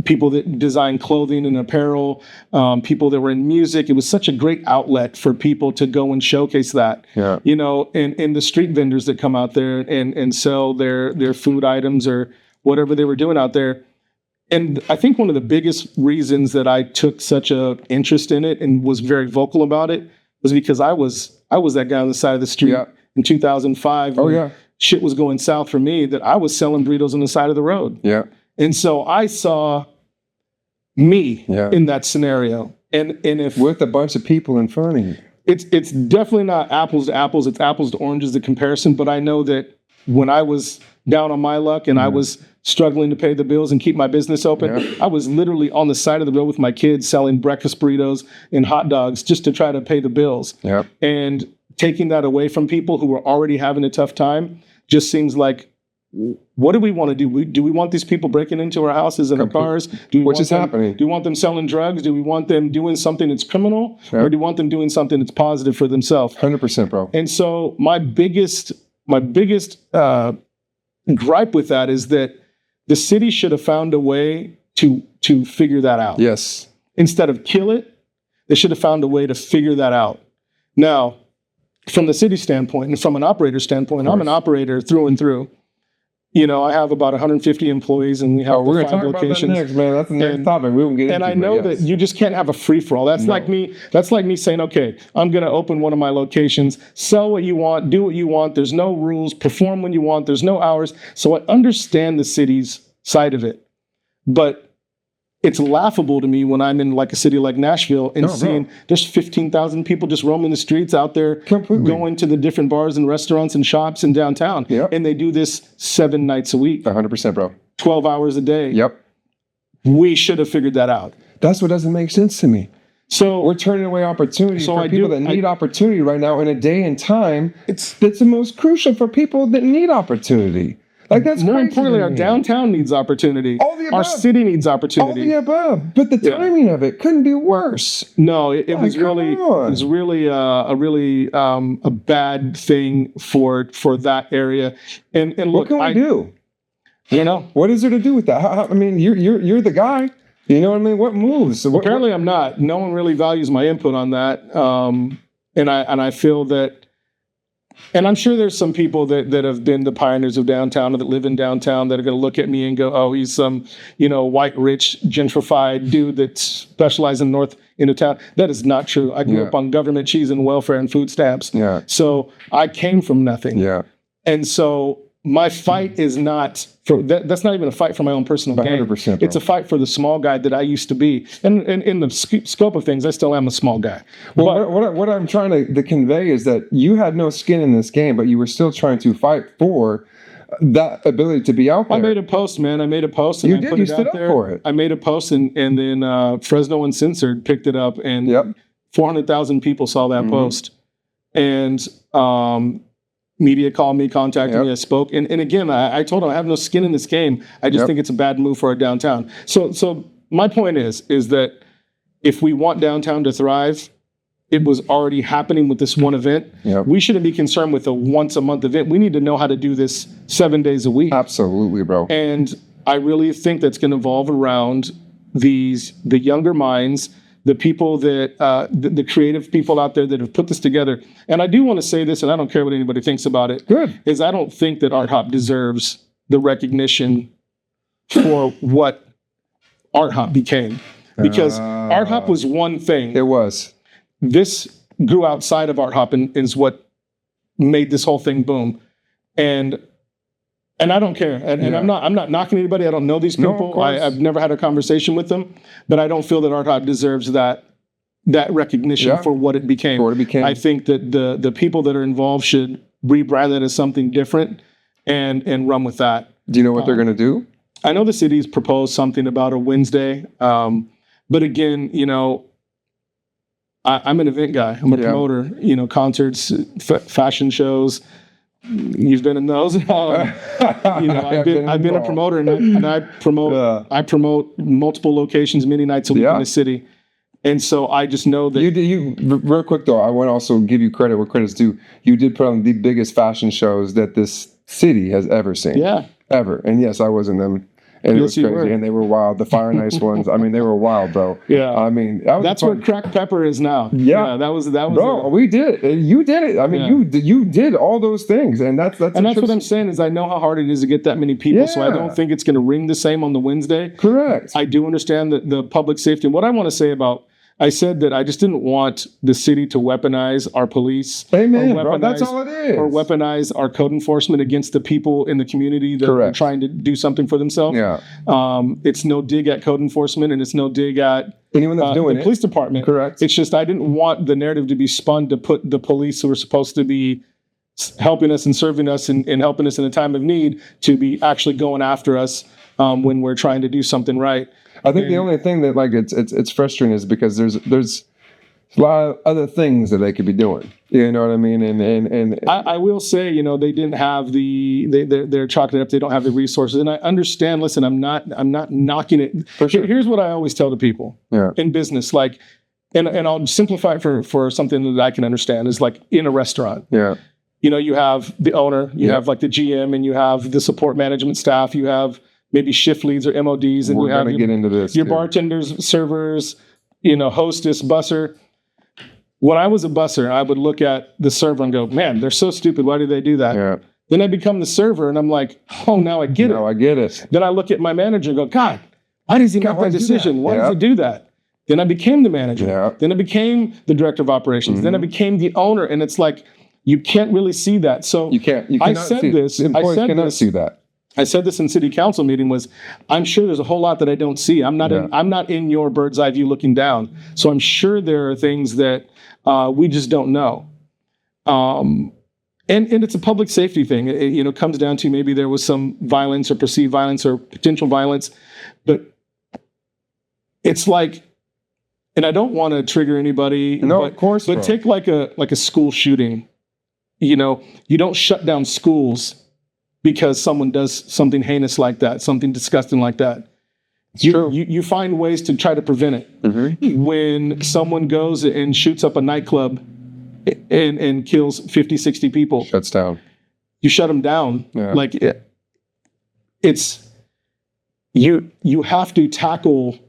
people that design clothing and apparel, people that were in music. It was such a great outlet for people to go and showcase that. Yeah. You know, and the street vendors that come out there and sell their food items or whatever they were doing out there. And I think one of the biggest reasons that I took such a interest in it and was very vocal about it was because I was that guy on the side of the street in 2005. Oh, yeah. Shit was going south for me, that I was selling burritos on the side of the road. Yeah. And so I saw me in that scenario. And if with a bunch of people in front of you. It's definitely not apples to apples, it's apples to oranges, the comparison. But I know that when I was down on my luck and I was struggling to pay the bills and keep my business open, I was literally on the side of the road with my kids selling breakfast burritos and hot dogs just to try to pay the bills. Yep. And taking that away from people who were already having a tough time just seems like, what do we want to do? Do we want these people breaking into our houses and our cars? Which is happening. Do we want them selling drugs? Do we want them doing something that's criminal? Or do we want them doing something that's positive for themselves? 100%, bro. And so my biggest gripe with that is that the city should have found a way to figure that out. Yes. Instead of kill it, they should have found a way to figure that out. Now, from the city standpoint and from an operator standpoint, I'm an operator through and through. You know, I have about 150 employees, and we have we're 5 locations. About that next, man. That's the next topic. We won't get into. And I know that you just can't have a free for all. That's like me. That's like me saying, okay, I'm going to open one of my locations, sell what you want, do what you want. There's no rules. Perform when you want. There's no hours. So I understand the city's side of it, but it's laughable to me when I'm in like a city like Nashville and seeing there's 15,000 people just roaming the streets out there, going to the different bars and restaurants and shops in downtown. Yep. And they do this 7 nights a week. 100%, bro. 12 hours a day. Yep. We should have figured that out. That's what doesn't make sense to me. So we're turning away opportunity for people that need opportunity right now in a day and time. It's the most crucial for people that need opportunity. Like that's more importantly, our downtown needs opportunity. All the above. Our city needs opportunity. All the above. But the timing of it couldn't be worse. No, it was really a bad thing for that area. And look, what can we do? You know, what is there to do with that? I mean, you're the guy. You know what I mean? What moves? So apparently, I'm not. No one really values my input on that. And I feel that. And I'm sure there's some people that have been the pioneers of downtown or that live in downtown that are going to look at me and go, oh, he's some, white, rich, gentrified dude that specializes in north end of town. That is not true. I grew up on government cheese and welfare and food stamps. Yeah. So I came from nothing. Yeah. And so my fight is not for that. That's not even a fight for my own personal gain. 100%, it's a fight for the small guy that I used to be. And in the scope of things, I still am a small guy. Well, what I'm trying to convey is that you had no skin in this game, but you were still trying to fight for that ability to be out there. I made a post, man. I made a post. And you I did. Put You it stood out up there. for it. I made a post, and then Fresno Uncensored picked it up, and 400,000 people saw that post. And media called me, contacted me, I spoke. And again, I told them I have no skin in this game. I just think it's a bad move for our downtown. So my point is that if we want downtown to thrive, it was already happening with this one event. Yep. We shouldn't be concerned with a once a month event. We need to know how to do this 7 days a week. Absolutely, bro. And I really think that's going to evolve around the younger minds, the people that, the creative people out there that have put this together. And I do want to say this, and I don't care what anybody thinks about it. Good. Is I don't think that Art Hop deserves the recognition for what Art Hop became. Because Art Hop was one thing. It was. This grew outside of Art Hop and is what made this whole thing boom. And I don't care. And I'm not knocking anybody. I don't know these people. I've never had a conversation with them. But I don't feel that Art Hop deserves that recognition for what it became. I think that the people that are involved should rebrand it as something different and run with that. Do you know what they're going to do? I know the city's proposed something about a Wednesday. But again, I'm an event guy. I'm a promoter, concerts, fashion shows. You've been in those. I've been a promoter, and I promote multiple locations, many nights a week in the city. And so I just know that you real quick though, I want to also give you credit where credit's due. You did put on the biggest fashion shows that this city has ever seen. Yeah. Ever. And yes, I was in them. And it was crazy. And they were wild. The Fire and Ice ones. I mean, they were wild, bro. Yeah. I mean, that's where Cracked Pepper is now. Yeah. That was. Bro, we did it. You did it. I mean, you did all those things, and that's what I'm saying is I know how hard it is to get that many people. Yeah. So I don't think it's going to ring the same on the Wednesday. Correct. I do understand the public safety. And what I want to say about. I said that I just didn't want the city to weaponize our police. Amen, bro. That's all it is. Or weaponize our code enforcement against the people in the community that are trying to do something for themselves. Yeah. It's no dig at code enforcement, and it's no dig at anyone that's doing the police department. Correct. It's just I didn't want the narrative to be spun to put the police who are supposed to be helping us and serving us and helping us in a time of need to be actually going after us when we're trying to do something right. I think the only thing that like it's frustrating is because there's a lot of other things that they could be doing. You know what I mean? And I will say, they didn't have they're chalking it up. They don't have the resources, and I understand. Listen, I'm not knocking it. For sure. Here's what I always tell to people in business, like, and I'll simplify it for something that I can understand is like in a restaurant. Yeah. You have the owner, you have like the GM, and you have the support management staff, you have maybe shift leads or MODs, and we're going to get into this. Your bartenders, servers, hostess, busser. When I was a busser, I would look at the server and go, "Man, they're so stupid. Why do they do that?" Yeah. Then I become the server, and I'm like, "Oh, now I get it." Now I get it. Then I look at my manager and go, "God, why does he make that decision? Why does he do that?" Then I became the manager. Yeah. Then I became the director of operations. Mm-hmm. Then I became the owner, and it's like you can't really see that. So you can't. You I said this. Employees cannot see that. I said this in city council meeting was, I'm sure there's a whole lot that I don't see. I'm not in your bird's eye view looking down. So I'm sure there are things that we just don't know. And it's a public safety thing. It comes down to maybe there was some violence or perceived violence or potential violence, but it's like, and I don't want to trigger anybody. No, of course. But take like a school shooting. You don't shut down schools because someone does something heinous like that, something disgusting like that. You find ways to try to prevent it. Mm-hmm. When someone goes and shoots up a nightclub and kills 50, 60 people. Shuts down. You shut them down. Yeah. Like it's, you have to tackle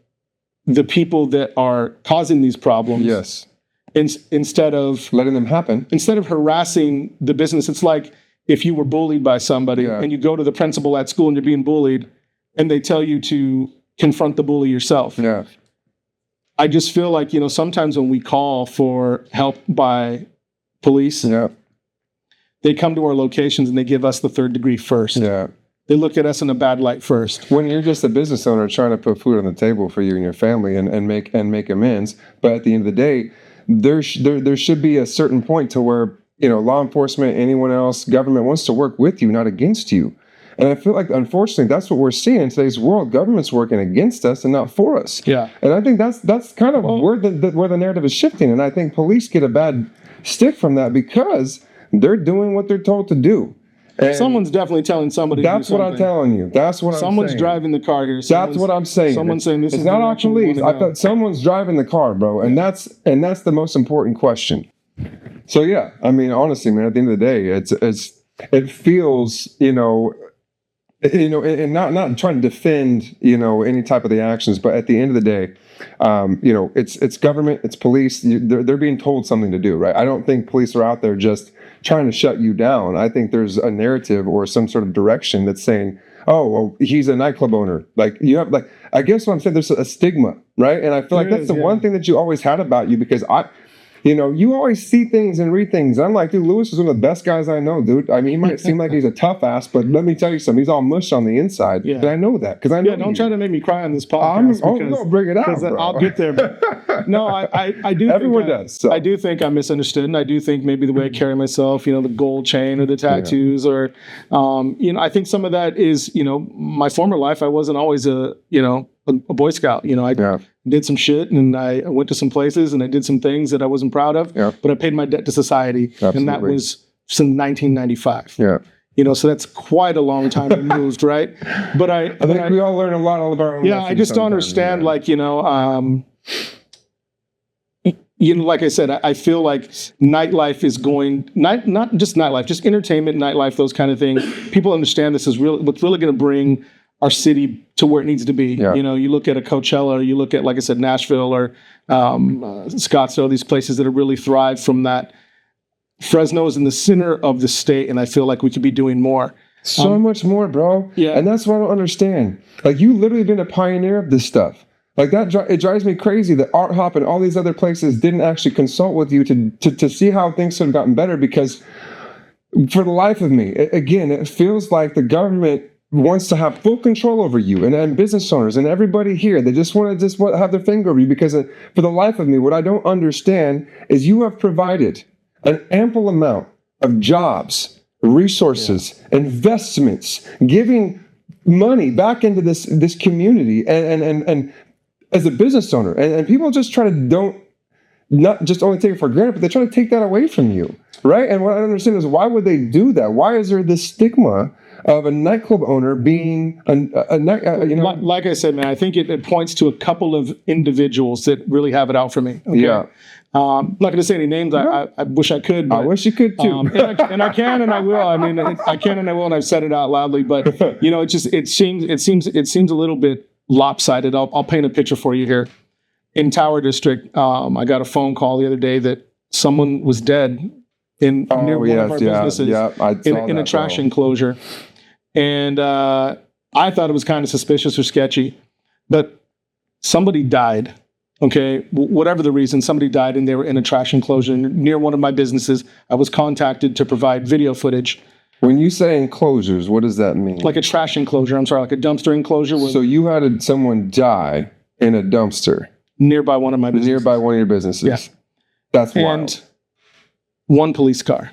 the people that are causing these problems. Yes. Instead of letting them happen. Instead of harassing the business. It's like, if you were bullied by somebody and you go to the principal at school and you're being bullied and they tell you to confront the bully yourself. Yeah. I just feel like, sometimes when we call for help by police, they come to our locations and they give us the third degree first. Yeah. They look at us in a bad light first. When you're just a business owner trying to put food on the table for you and your family and make amends, but at the end of the day, there should be a certain point to where law enforcement, anyone else, government wants to work with you, not against you. And I feel like, unfortunately, that's what we're seeing in today's world. Government's working against us and not for us. Yeah. And I think that's kind of where the narrative is shifting. And I think police get a bad stick from that because they're doing what they're told to do. And someone's definitely telling somebody that's to do what I'm telling you. That's what someone's I'm saying. driving the car here. That's what I'm saying. Someone's saying this it's is not our police. I thought someone's driving the car, bro. And that's the most important question. So yeah, I mean, honestly, man, at the end of the day, it feels, and not trying to defend, any type of the actions, but at the end of the day, it's government, it's police. They're being told something to do, right? I don't think police are out there just trying to shut you down. I think there's a narrative or some sort of direction that's saying, oh, well, he's a nightclub owner. Like you have, I guess what I'm saying, there's a stigma, right? And I feel like that's the one thing that you always had about you because you always see things and read things. I'm like, dude, Lewis is one of the best guys I know, dude. I mean, he might seem like he's a tough ass, but let me tell you something. He's all mush on the inside. Yeah. And I know that because I know. Yeah, don't try to make me cry on this podcast. No, bring it out, bro. I'll get there. No, I do. Everyone does. So. I do think I'm misunderstood, and I do think maybe the way I carry myself, the gold chain or the tattoos, or, I think some of that is, my former life. I wasn't always a Boy Scout. I did some shit and I went to some places and I did some things that I wasn't proud of, but I paid my debt to society. Absolutely. And that was since 1995. Yeah. So that's quite a long time removed, right? But I think we all learn a lot of our own. Yeah, I just don't understand, like, like I said, I feel like nightlife is not just nightlife, just entertainment, nightlife, those kind of things. People understand this is what's really going to bring our city to where it needs to be. Yeah. You look at a Coachella, or you look at, like I said, Nashville or Scottsdale, these places that have really thrived from that. Fresno is in the center of the state, and I feel like we could be doing more. So much more, bro. Yeah. And that's what I don't understand. Like, you literally been a pioneer of this stuff. Like, it drives me crazy that Art Hop and all these other places didn't actually consult with you to see how things could have gotten better, because for the life of me, it feels like the government wants to have full control over you, and business owners and everybody here. They just want to have their finger over you, because for the life of me, what I don't understand is you have provided an ample amount of jobs, resources, investments, giving money back into this community, and as a business owner, and people just try to not just only take it for granted, but they try to take that away from you, right? And what I don't understand is, why would they do that? Why is there this stigma of a nightclub owner being like I said, man, I think it points to a couple of individuals that really have it out for me. Okay? Yeah. I'm not going to say any names. I wish I could. But, I wish you could too. and I can, and I will. I mean, I can and I will, and I've said it out loudly. But it seems a little bit lopsided. I'll paint a picture for you here. In Tower District, I got a phone call the other day that someone was dead near one of our businesses in a trash enclosure. And I thought it was kind of suspicious or sketchy, but somebody died. Okay, whatever the reason, somebody died, and they were in a trash enclosure near one of my businesses. I was contacted to provide video footage. When you say enclosures, what does that mean? Like a trash enclosure. I'm sorry, like a dumpster enclosure. So you had someone die in a dumpster nearby one of my businesses. Nearby one of your businesses. Yeah, that's wild. And one police car.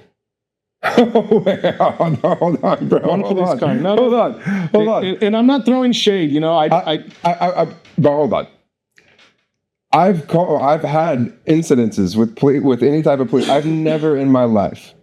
Hold on, bro. One police car. No, hold on. And I'm not throwing shade. But hold on. I've had incidences with any type of police. I've never in my life,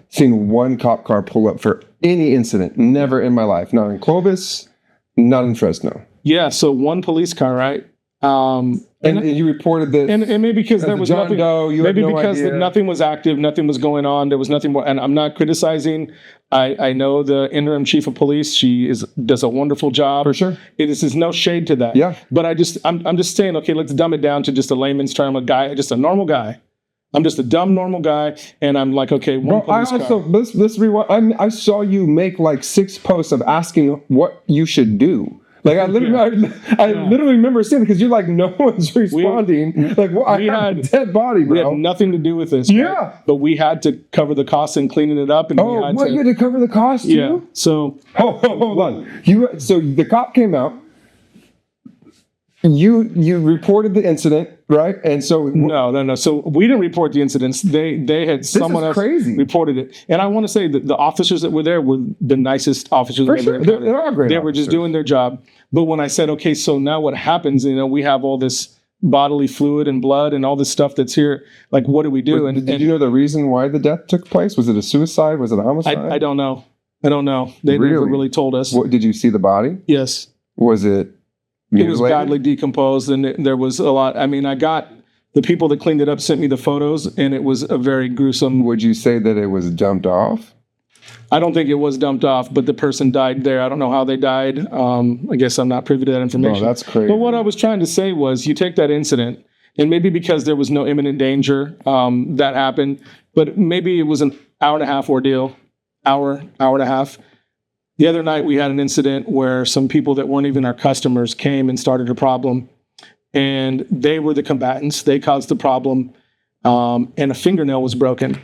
seen one cop car pull up for any incident. Never in my life. Not in Clovis, not in Fresno. Yeah, so one police car, right? And you reported this. And maybe because there was John nothing. Doe, Maybe because nothing was active, nothing was going on. There was nothing more. And I'm not criticizing. I know the interim chief of police. She does a wonderful job. For sure. This is no shade to that. Yeah. But I'm just saying, okay, let's dumb it down to just a layman's term. Just a normal guy. I'm just a dumb normal guy, and I'm like, okay, one police car. Let's rewind. I saw you make like 6 posts of asking what you should do. Like, I literally remember seeing it, because you're like, no one's responding. I had a dead body, bro. We had nothing to do with this. Yeah. Right? But we had to cover the costs and cleaning it up. And you had to cover the cost too? Yeah. So hold on. So the cop came out. You reported the incident, right? And so no. So we didn't report the incidents. They had someone else reported it. And I want to say that the officers that were there were the nicest officers. For sure. They're all great. They were just doing their job. But when I said, okay, so now what happens? We have all this bodily fluid and blood and all this stuff that's here. Like, what do we do? Did you know the reason why the death took place? Was it a suicide? Was it a homicide? I don't know. They never really told us. Did you see the body? Yes. Was it? It was badly decomposed, and there was a lot. I mean, I got the people that cleaned it up sent me the photos, and it was a very gruesome. Would you say that it was dumped off? I don't think it was dumped off, but the person died there. I don't know how they died. I guess I'm not privy to that information. Oh, that's crazy. But what I was trying to say was, you take that incident, and maybe because there was no imminent danger that happened, but maybe it was an hour and a half ordeal, hour and a half. The other night, we had an incident where some people that weren't even our customers came and started a problem, and they were the combatants. They caused the problem, and a fingernail was broken.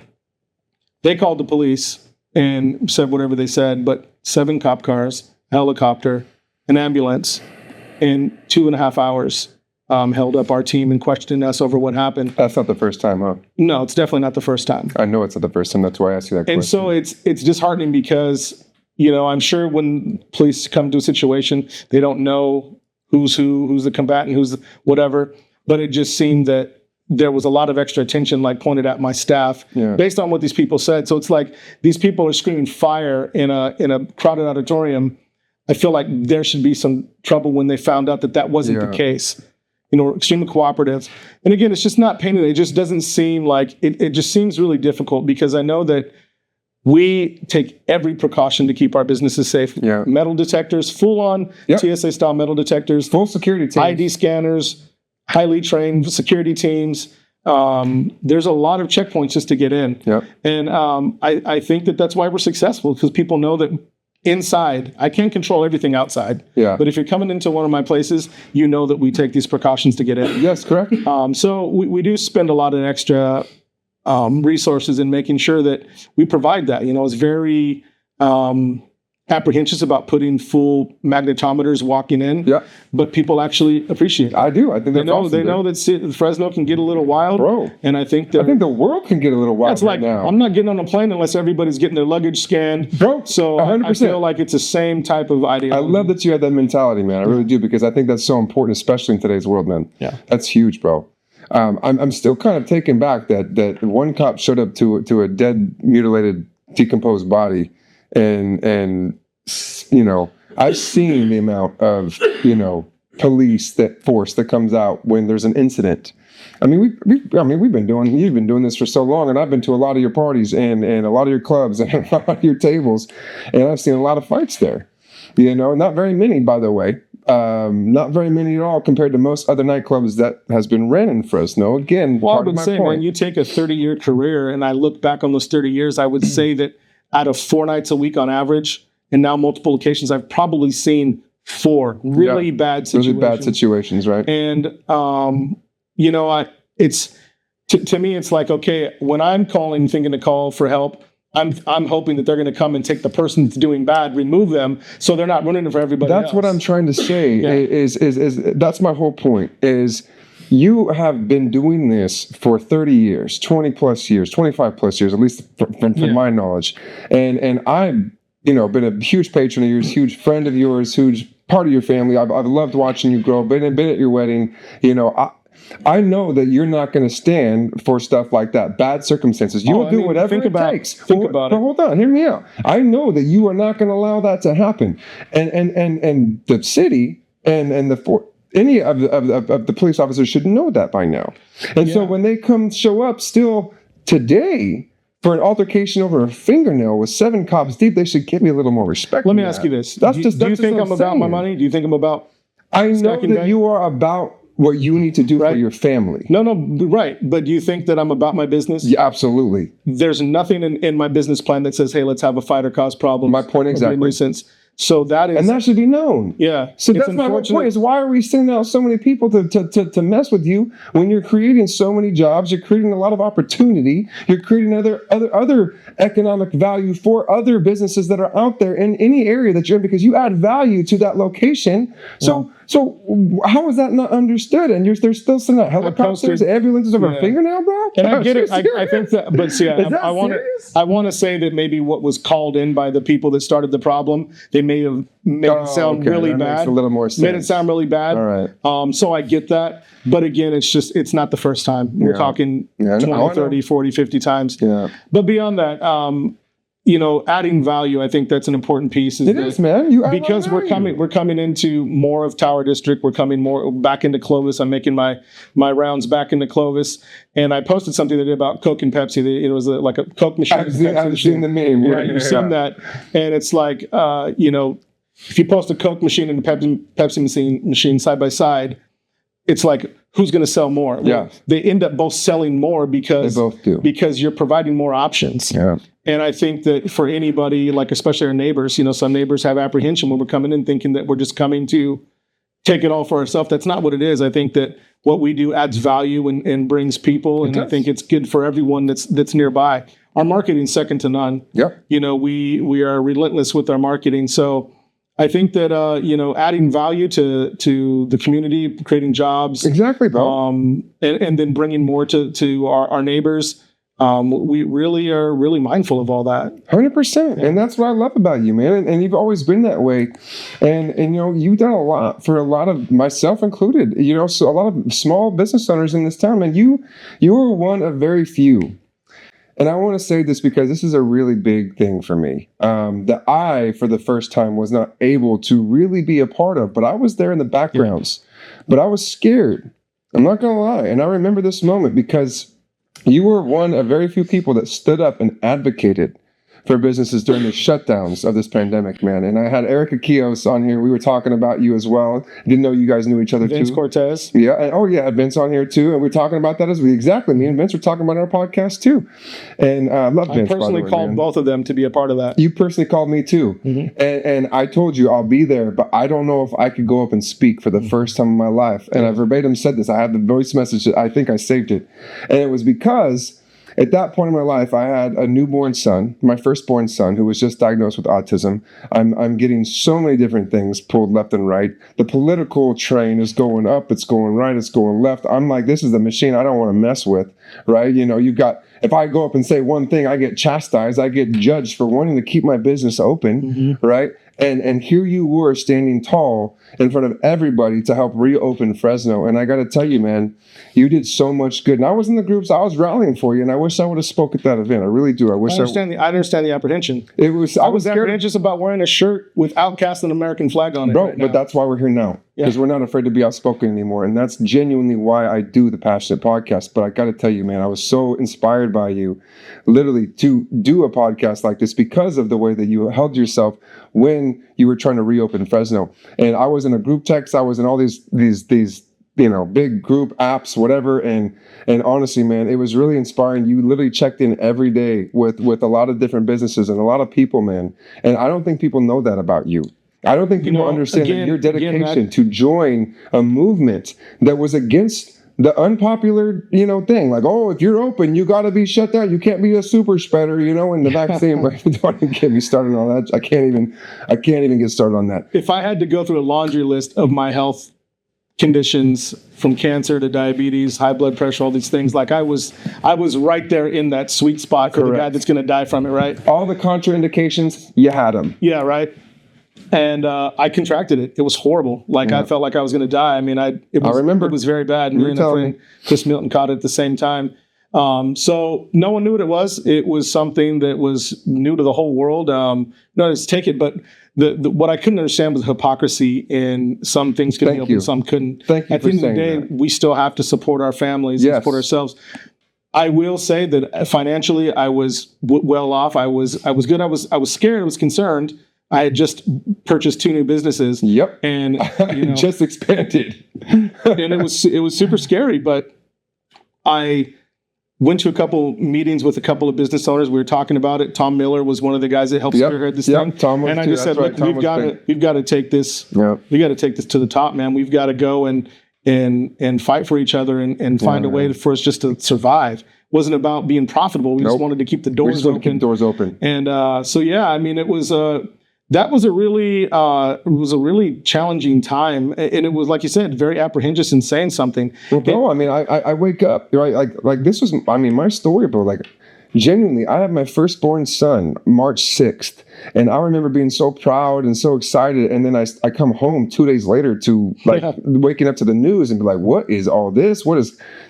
They called the police and said whatever they said, but 7 cop cars, a helicopter, an ambulance, in 2.5 hours held up our team and questioned us over what happened. That's not the first time, huh? No, it's definitely not the first time. I know it's not the first time. That's why I asked you that question. And so it's disheartening, because I'm sure when police come to a situation, they don't know who's the combatant, who's whatever. But it just seemed that there was a lot of extra attention like pointed at my staff based on what these people said. So it's like these people are screaming fire in a crowded auditorium. I feel like there should be some trouble when they found out that wasn't the case. We're extremely cooperative. And again, it's just not painted. It just doesn't seem like it just seems really difficult because I know that we take every precaution to keep our businesses safe. Yeah. Metal detectors, full on TSA style metal detectors, full security teams, ID scanners, highly trained security teams. There's a lot of checkpoints just to get in. Yep. And I think that's why we're successful, because people know that inside, I can't control everything outside. Yeah. But if you're coming into one of my places, you know that we take these precautions to get in. Yes, correct. So we do spend a lot of extra resources in making sure that we provide that. It's very apprehensive about putting full magnetometers walking in. Yeah. But people actually appreciate it. I do. I think they know that Fresno can get a little wild. Bro. And I think the world can get a little wild. It's like, now. I'm not getting on a plane unless everybody's getting their luggage scanned. Bro, so 100%. I feel like it's the same type of idea. I love that you have that mentality, man. I really do, because I think that's so important, especially in today's world, man. Yeah. That's huge, bro. I'm still kind of taken back that one cop showed up to a dead, mutilated, decomposed body, and I've seen the amount of police force that comes out when there's an incident. I mean, you've been doing this for so long, and I've been to a lot of your parties and a lot of your clubs and a lot of your tables, and I've seen a lot of fights there. Not very many, by the way. Not very many at all compared to most other nightclubs that has been ran in Fresno. Again, I would say when you take a 30-year career, and I look back on those 30 years, I would say that out of 4 nights a week on average, and now multiple occasions, I've probably seen 4 really bad situations. Really bad situations, right? And it's to me, it's like, okay, when I'm calling, thinking to call for help, I'm hoping that they're going to come and take the person that's doing bad, remove them, so they're not running it for everybody else. That's what I'm trying to say. Is that's my whole point. Is you have been doing this for 30 years, 20 plus years, 25 plus years, at least from my knowledge, and I've been a huge patron of yours, huge friend of yours, huge part of your family. I've loved watching you grow. Been at your wedding. I know that you're not going to stand for stuff like that. Bad circumstances. You will do whatever it takes. Think about it. But hold on, hear me out. I know that you are not going to allow that to happen. And the city and any of the police officers should know that by now. And so when they show up still today for an altercation over a fingernail with 7 cops deep, they should give me a little more respect. Let me ask you this. Do you think I'm about my money? Do you think I'm about... I know that you are about what you need to do for your family. No, right. But do you think that I'm about my business? Yeah, absolutely. There's nothing in my business plan that says, hey, let's have a fight or cause problems. My point exactly. So that is... And that should be known. Yeah. So that's my whole point, is why are we sending out so many people to mess with you when you're creating so many jobs, you're creating a lot of opportunity, you're creating other economic value for other businesses that are out there in any area that you're in, because you add value to that location. So how is that not understood? And they're still sending out helicopters, ambulances over a fingernail, bro? And I get it. I think that, but see, I want to say that maybe what was called in by the people that started the problem, they may have made it sound really bad. Makes a little more sense. Made it sound really bad. All right. So I get that. But again, it's not the first time. We're talking 20, 30, 40, 50 times. Yeah. But beyond that, adding value, I think that's an important piece. It is, man. Because we're coming into more of Tower District. We're coming more back into Clovis. I'm making my rounds back into Clovis. And I posted something today about Coke and Pepsi. It was like a Coke machine. I've seen the meme. Yeah, you've seen that. And it's like, if you post a Coke machine and a Pepsi machine side by side, it's like, who's going to sell more? Well, they end up both selling more because they both do. Because you're providing more options. Yeah. And I think that for anybody, like especially our neighbors, some neighbors have apprehension when we're coming in thinking that we're just coming to take it all for ourselves. That's not what it is. I think that what we do adds value and brings people. And I think it's good for everyone that's nearby. Our marketing's second to none. Yeah. We are relentless with our marketing. So I think that adding value to the community, creating jobs, exactly, bro, and then bringing more to our neighbors. we really are really mindful of all that. 100%. And that's what I love about you, man. And you've always been that way. And you've done a lot for a lot of, myself included, so a lot of small business owners in this town, man. You were one of very few. And I want to say this because this is a really big thing for me, that I, for the first time, was not able to really be a part of, but I was there in the backgrounds, but I was scared. I'm not going to lie. And I remember this moment because you were one of very few people that stood up and advocated for businesses during the shutdowns of this pandemic, man. And I had Erica Kios on here. We were talking about you as well. Didn't know you guys knew each other Vince too. Cortez. Yeah. And, had Vince on here too. And we are talking about that as exactly. Me and Vince were talking about our podcast too. And I love Vince. I personally called both of them to be a part of that. You personally called me too. Mm-hmm. And I told you I'll be there, but I don't know if I could go up and speak for the first time in my life. And I verbatim said this. I have the voice message. I think I saved it. And it was because at that point in my life, I had a newborn son, my firstborn son, who was just diagnosed with autism. I'm getting so many different things pulled left and right. The political train is going up, it's going right, it's going left. I'm like, this is the machine I don't want to mess with, right? You've got, if I go up and say one thing, I get chastised, I get judged for wanting to keep my business open, right? And here you were standing tall in front of everybody to help reopen Fresno. And I got to tell you, man, you did so much good. And I was in the groups, I was rallying for you, and I wish I would have spoke at that event. I really do. I understand the apprehension. I was apprehensive about wearing a shirt with Outcast and American flag on it. Bro, but that's why we're here now. Because we're not afraid to be outspoken anymore. And that's genuinely why I do the Passionate Podcast. But I got to tell you, man, I was so inspired by you, literally, to do a podcast like this because of the way that you held yourself when you were trying to reopen Fresno. And I was in a group text. I was in all these big group apps, whatever. And honestly, man, it was really inspiring. You literally checked in every day with a lot of different businesses and a lot of people, man. And I don't think people know that about you. I don't think people understand that your dedication to join a movement that was against the unpopular, thing. Like, oh, if you're open, you got to be shut down. You can't be a super spreader, and the vaccine. Don't even get me started on that. I can't even get started on that. If I had to go through a laundry list of my health conditions, from cancer to diabetes, high blood pressure, all these things, like I was right there in that sweet spot for the guy that's going to die from it, right? All the contraindications, you had them. Yeah, right. And I contracted it. It was horrible. Like I felt like I was going to die. I mean, I remember it was very bad. And me and a friend, Chris Milton, caught it at the same time. So no one knew what it was. It was something that was new to the whole world. No, just take it. But the what I couldn't understand was hypocrisy in some things could be open, some couldn't. Thank you. At the end of the day, we still have to support our families and support ourselves. I will say that financially, I was well off. I was good. I was scared. I was concerned. I had just purchased 2 new businesses. Yep. And just expanded. And it was super scary, but I went to a couple meetings with a couple of business owners. We were talking about it. Tom Miller was one of the guys that helped spearhead this thing. Tom was and I just said, look, we've got to take this. Yep. We got to take this to the top, man. We've got to go and fight for each other and find a way for us just to survive. It wasn't about being profitable. We just wanted to keep the doors open. Keep the doors open. And it was that was a really challenging time, and it was, like you said, very apprehensive in saying something. Well, bro, I wake up, right? Like this was, my story, bro. Like, genuinely, I had my firstborn son March 6th, and I remember being so proud and so excited. And then I come home 2 days later to waking up to the news and be like, what is all this?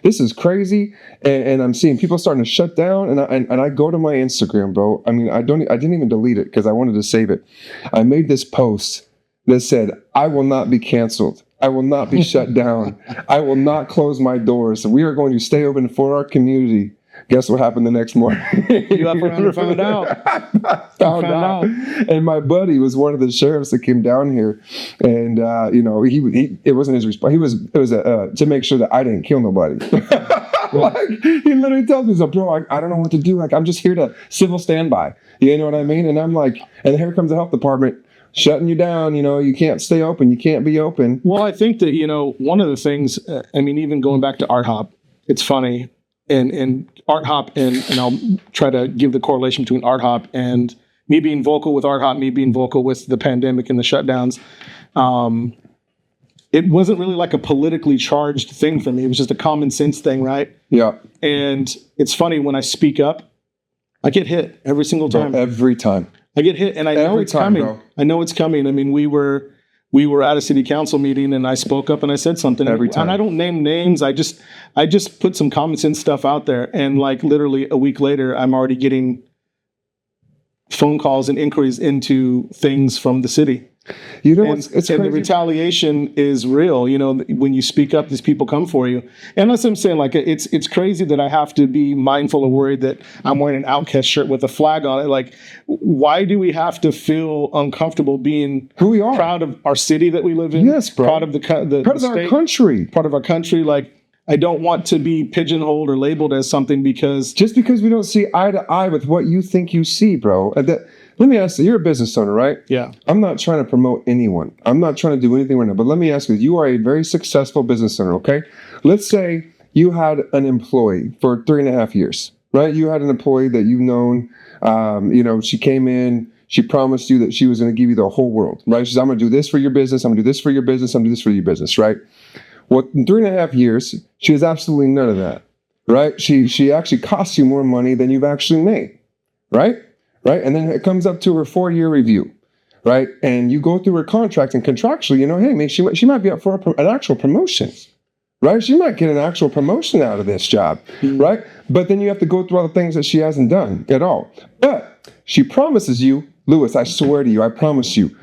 This is crazy. And I'm seeing people starting to shut down. And I go to my Instagram, bro. I mean, I didn't even delete it because I wanted to save it. I made this post that said, I will not be canceled. I will not be shut down. I will not close my doors. We are going to stay open for our community. Guess what happened the next morning? You up around and found out. found out. And my buddy was one of the sheriffs that came down here, and he it wasn't his response. It was to make sure that I didn't kill nobody. Like, he literally tells me, so, bro, I don't know what to do. Like, I'm just here to civil standby. You know what I mean? And I'm like, and here comes the health department shutting you down. You can't stay open. You can't be open. Well, I think that one of the things. Even going back to Art Hop, it's funny. And Art Hop, and I'll try to give the correlation between Art Hop and me being vocal with Art Hop, me being vocal with the pandemic and the shutdowns. it wasn't really like a politically charged thing for me. It was just a common sense thing, right? Yeah. And it's funny, when I speak up, I get hit every single time. Bro, every time. I get hit, and I know it's coming. Bro. I know it's coming. I mean, we were at a city council meeting, and I spoke up and I said something. Every time. And I don't name names. I just put some common sense stuff out there, and like literally a week later, I'm already getting phone calls and inquiries into things from the city. You know, and, it's and crazy. the retaliation is real. You know, when you speak up, these people come for you. And that's what I'm saying. Like, it's crazy that I have to be mindful or worried that I'm wearing an Outcast shirt with a flag on it. Like, why do we have to feel uncomfortable being who we are, proud of our city that we live in? Yes, bro. Proud of the part the of state, our country. part of our country. Like, I don't want to be pigeonholed or labeled as something because Just because we don't see eye to eye with what you think you see, bro. Let me ask you, you're a business owner, right? yeah. I'm not trying to promote anyone. I'm not trying to do anything right now. But let me ask you, you are a very successful business owner, okay? Let's say you had an employee for 3.5 years, right? You had an employee that you've known, she came in, she promised you that she was going to give you the whole world, right? She says, I'm going to do this for your business, I'm going to do this for your business, I'm going to do this for your business, right? Well, in 3.5 years, she has absolutely none of that, right? She actually costs you more money than you've actually made, right? Right? And then it comes up to her 4-year review, right? And you go through her contract, and contractually, hey, maybe she might be up for an actual promotion, right? She might get an actual promotion out of this job, right? But then you have to go through all the things that she hasn't done at all. But she promises you, Lewis, I swear to you, I promise you,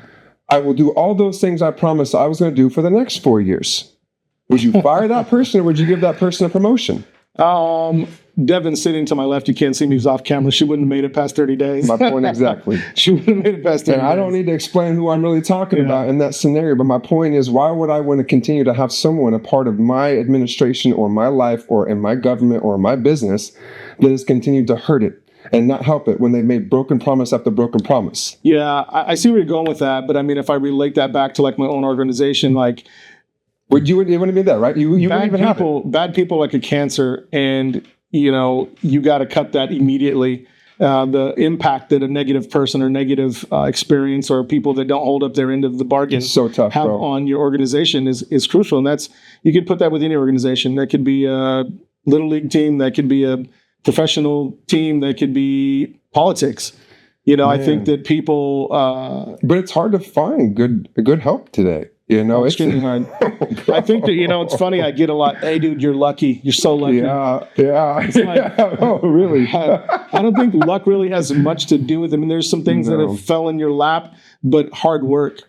I will do all those things I promised I was going to do for the next 4 years. Would you fire that person, or would you give that person a promotion? Devin sitting to my left, you can't see me, he's off camera. She wouldn't have made it past 30 days. My point exactly. She wouldn't have made it past 30 And days. I don't need to explain who I'm really talking Yeah. about in that scenario, but my point is, why would I want to continue to have someone a part of my administration or my life or in my government or my business that has continued to hurt it and not help it when they've made broken promise after broken promise? Yeah, I see where you're going with that. But I mean, if I relate that back to like my own organization, like You wouldn't be that, right? You wouldn't even have it. bad people like a cancer, and you got to cut that immediately. The impact that a negative person or negative experience or people that don't hold up their end of the bargain It's so tough, have bro. on your organization is crucial. And you could put that with any organization. That could be a little league team, that could be a professional team, that could be politics. I think that people But it's hard to find good help today. It's extremely hard. I think that, it's funny. I get a lot, hey, dude, you're lucky. You're so lucky. Yeah. like- Oh, really? I don't think luck really has much to do with it. I mean, there's some things that No. have fell in your lap, but hard work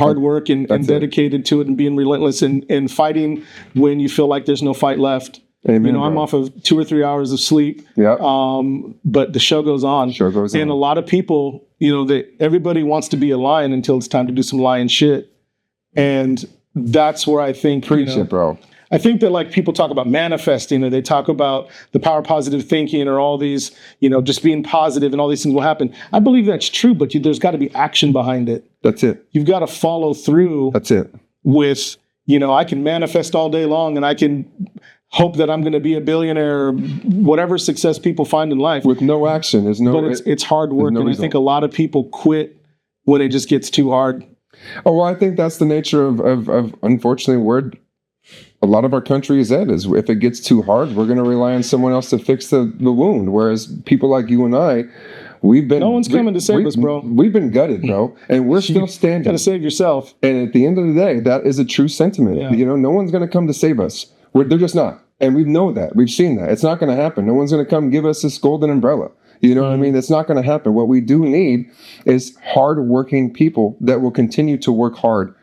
and That's it. dedicated to it and being relentless and fighting when you feel like there's no fight left. Amen, I'm bro. off of 2 or 3 hours of sleep. Yeah. But the show goes on. Show goes And on. a lot of people, everybody wants to be a lion until it's time to do some lion shit. And that's where I think, Preach it, bro. I think that like people talk about manifesting, or they talk about the power of positive thinking, or all these, just being positive and all these things will happen. I believe that's true, but there's got to be action behind it. That's it. You've got to follow through That's it. with, I can manifest all day long and I can hope that I'm going to be a billionaire, or whatever success people find in life. With no action, there's no. But it's hard work. no And result. I think a lot of people quit when it just gets too hard. Oh, well, I think that's the nature of unfortunately, where a lot of our country is at, is if it gets too hard, we're going to rely on someone else to fix the wound. Whereas people like you and I, No one's coming to save us, bro. We've been gutted, bro, and we're still Got standing. to save yourself. And at the end of the day, that is a true sentiment. Yeah. No one's going to come to save us. They're just not. And we know that. We've seen that. It's not going to happen. No one's going to come give us this golden umbrella. You know what I mean? That's not going to happen. What we do need is hardworking people that will continue to work hard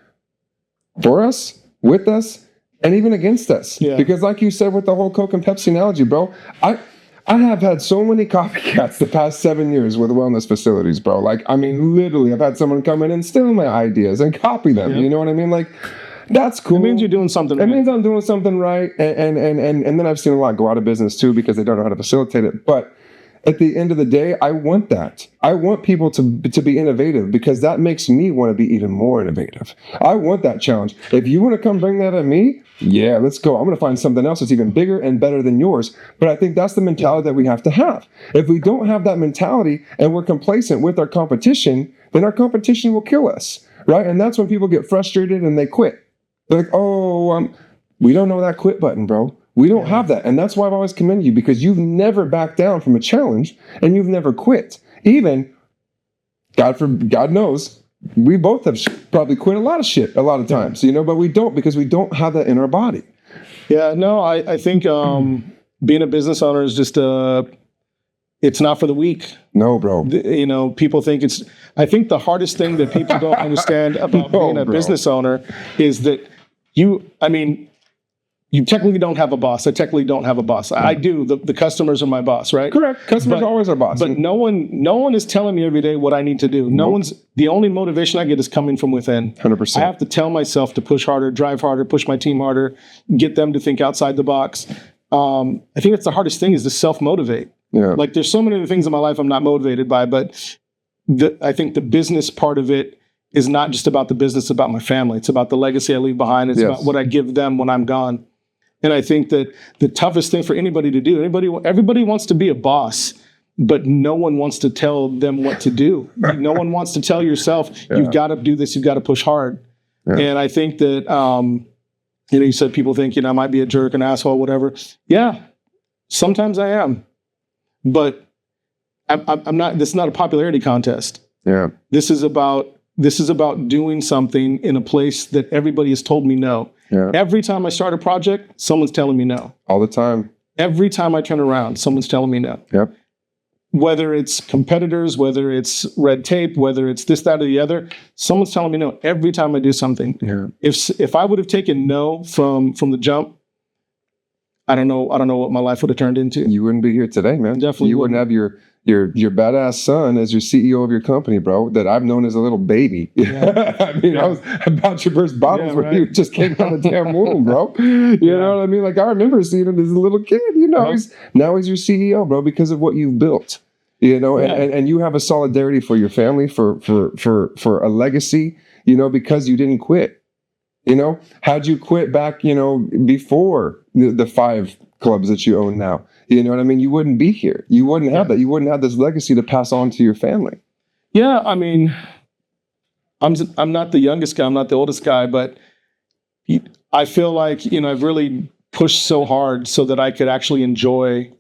for us, with us, and even against us. Yeah. Because like you said with the whole Coke and Pepsi analogy, bro, I have had so many copycats the past 7 years with wellness facilities, bro. Like, I mean, literally, I've had someone come in and steal my ideas and copy them. Yeah. You know what I mean? Like, that's cool. It means you're doing something It right. means I'm doing something right. And then I've seen a lot go out of business too because they don't know how to facilitate it. But at the end of the day, I want that. I want people to be innovative because that makes me want to be even more innovative. I want that challenge. If you want to come bring that at me, yeah, let's go. I'm going to find something else that's even bigger and better than yours. But I think that's the mentality that we have to have. If we don't have that mentality and we're complacent with our competition, then our competition will kill us, right? And that's when people get frustrated and they quit. They're like, oh, we don't know that quit button, bro. We don't have that. And that's why I've always commended you, because you've never backed down from a challenge and you've never quit. Even, God knows, we both have probably quit a lot of shit a lot of times, but we don't, because we don't have that in our body. Yeah, no, I think being a business owner is just it's not for the weak. No, bro. People think I think the hardest thing that people don't understand about being a business owner is that you technically don't have a boss. I technically don't have a boss. I do. The customers are my boss, right? Correct. Customers are always our boss. But no one is telling me every day what I need to do. The only motivation I get is coming from within. 100%. I have to tell myself to push harder, drive harder, push my team harder, get them to think outside the box. I think that's the hardest thing, is to self-motivate. Yeah. Like, there's so many other things in my life I'm not motivated by, but I think the business part of it is not just about the business, it's about my family. It's about the legacy I leave behind. It's about what I give them when I'm gone. And I think that the toughest thing for anybody to do, everybody wants to be a boss, but no one wants to tell them what to do. No one wants to tell yourself, you've got to do this, you've got to push hard. Yeah. And I think that, you said people think, I might be a jerk, an asshole, whatever. Yeah, sometimes I am. But I'm not, this is not a popularity contest. Yeah. This is about doing something in a place that everybody has told me no. Yeah. Every time I start a project, someone's telling me no. All the time. Every time I turn around, someone's telling me no. Yep. Whether it's competitors, whether it's red tape, whether it's this, that, or the other, someone's telling me no every time I do something. Yeah. If I would have taken no from the jump, I don't know what my life would have turned into. You wouldn't be here today, man. Definitely. You wouldn't have your badass son as your CEO of your company, bro, that I've known as a little baby. Yeah. I was about your first bottles when you just came out of the damn womb, bro. You know what I mean? Like, I remember seeing him as a little kid, now he's your CEO, bro, because of what you've built. And you have a solidarity for your family, for a legacy, because you didn't quit. How'd you quit back, before the 5 clubs that you own now? You know what I mean? You wouldn't be here. You wouldn't have that. You wouldn't have this legacy to pass on to your family. Yeah, I mean, I'm not the youngest guy. I'm not the oldest guy, but I feel like, I've really pushed so hard so that I could actually enjoy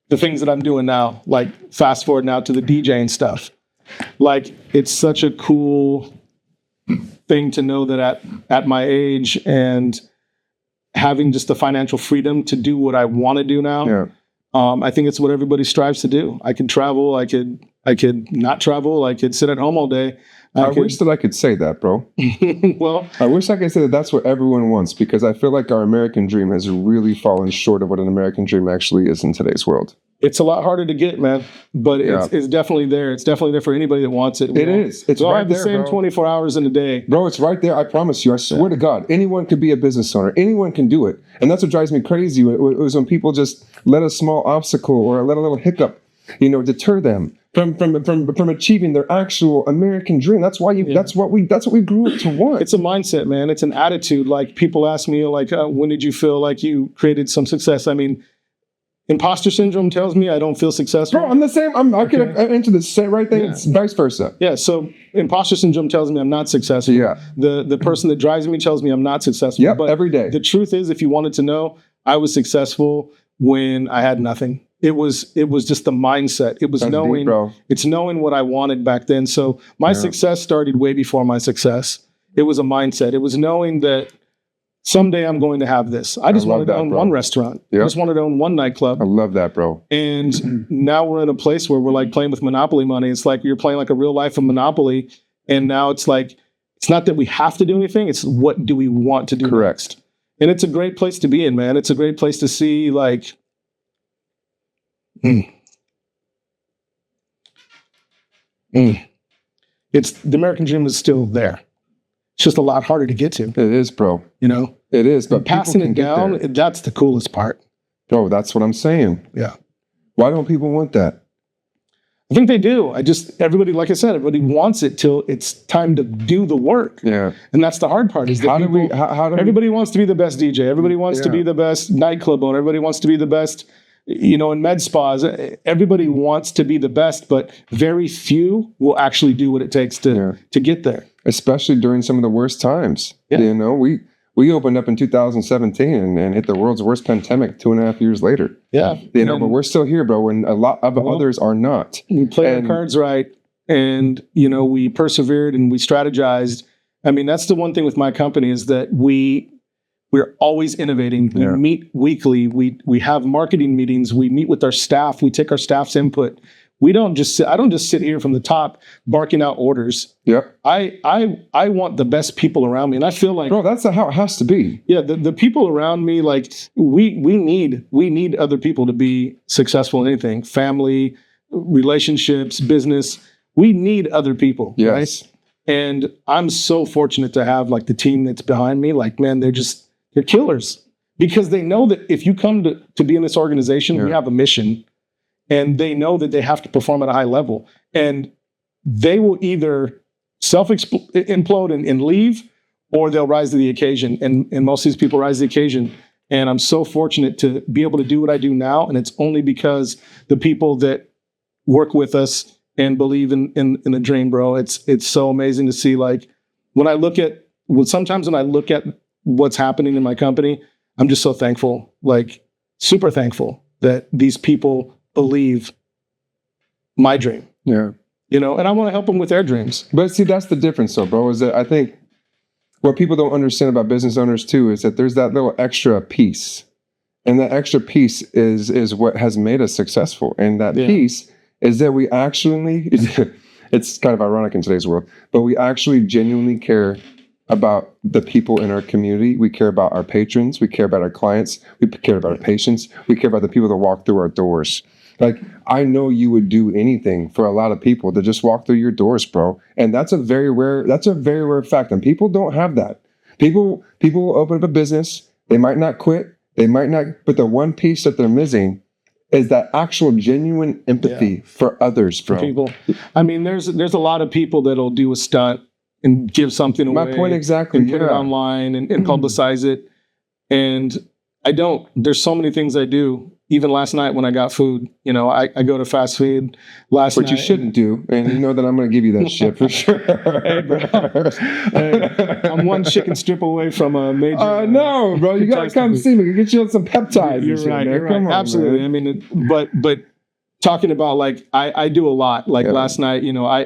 the things that I'm doing now. Like, fast forward now to the DJing stuff. Like, it's such a cool thing to know that at my age and having just the financial freedom to do what I want to do now. Yeah. I think it's what everybody strives to do. I could travel. I could not travel. I could sit at home all day. I wish that I could say that, bro. Well, I wish I could say that that's what everyone wants, because I feel like our American dream has really fallen short of what an American dream actually is in today's world. It's a lot harder to get, man, but it's definitely there. It's definitely there for anybody that wants it. It is. It's right right there, the same bro. 24 hours in a day. Bro, it's right there. I promise you. I swear to God, anyone could be a business owner. Anyone can do it. And that's what drives me crazy. It was when people just let a small obstacle or let a little hiccup, deter them from achieving their actual American dream. That's why that's what we grew up to want. It's a mindset, man. It's an attitude. Like, people ask me, like, when did you feel like you created some success? I mean, imposter syndrome tells me I don't feel successful. Bro, I'm the same. I can enter the same right thing. Yeah. It's vice versa. Yeah. So imposter syndrome tells me I'm not successful. Yeah. The person that drives me tells me I'm not successful. Yep, but every day. The truth is, if you wanted to know, I was successful when I had nothing. It was just the mindset. It was knowing. It's knowing what I wanted back then. So my success started way before my success. It was a mindset. It was knowing that someday I'm going to have this. I just wanted to own one restaurant. Yep. I just wanted to own one nightclub. I love that, bro. And now we're in a place where we're like playing with Monopoly money. It's like you're playing like a real life of Monopoly. And now it's like, it's not that we have to do anything. It's what do we want to do next? And it's a great place to be in, man. It's a great place to see, like, it's the American dream is still there. It's just a lot harder to get to. It is, bro. It is. But passing it down, that's the coolest part. Bro, that's what I'm saying. Yeah. Why don't people want that? I think they do. Everybody, like I said, everybody wants it till it's time to do the work. Yeah. And that's the hard part. Is that everybody wants to be the best DJ. Everybody wants to be the best nightclub owner. Everybody wants to be the best, in med spas. Everybody wants to be the best, but very few will actually do what it takes to get there. Especially during some of the worst times. Yeah. We opened up in 2017 and hit the world's worst pandemic 2.5 years later. Yeah. But we're still here, bro, when a lot of others are not. We played our cards right, and, we persevered and we strategized. I mean, that's the one thing with my company is that we're always innovating. We meet weekly. We have marketing meetings. We meet with our staff. We take our staff's input. I don't just sit here from the top barking out orders. Yep. I want the best people around me. And I feel like, bro, that's how it has to be. Yeah. The people around me, like we need other people to be successful in anything, family, relationships, business. We need other people. Yes. Right? And I'm so fortunate to have like the team that's behind me. Like, man, they're killers because they know that if you come to be in this organization, we have a mission. And they know that they have to perform at a high level. And they will either self-implode and leave, or they'll rise to the occasion. And most of these people rise to the occasion. And I'm so fortunate to be able to do what I do now. And it's only because the people that work with us and believe in the dream, bro. It's so amazing to see. Like sometimes when I look at what's happening in my company, I'm just so thankful, like super thankful that these people believe my dream. Yeah. And I want to help them with their dreams. But see, that's the difference though, bro, is that I think what people don't understand about business owners too is that there's that little extra piece. And that extra piece is what has made us successful. And that piece is that we actually, it's kind of ironic in today's world, but we actually genuinely care about the people in our community. We care about our patrons. We care about our clients. We care about our patients. We care about the people that walk through our doors. Like, I know you would do anything for a lot of people to just walk through your doors, bro. And that's a very rare fact. And people don't have that. People will open up a business. They might not quit. They might not, but the one piece that they're missing is that actual genuine empathy for others, bro. People. I mean, there's a lot of people that'll do a stunt and give something away. My point exactly. And put it online and publicize it. And there's so many things I do. Even last night when I got food, I go to fast food last night. Which you shouldn't do. And you know that I'm going to give you that shit for sure. Hey, bro. I'm one chicken strip away from a major. No, bro. You got to come see me. Get you some peptides. You're right. You're right. Come on, absolutely. Man. I mean, but talking about like, I do a lot. Like last night,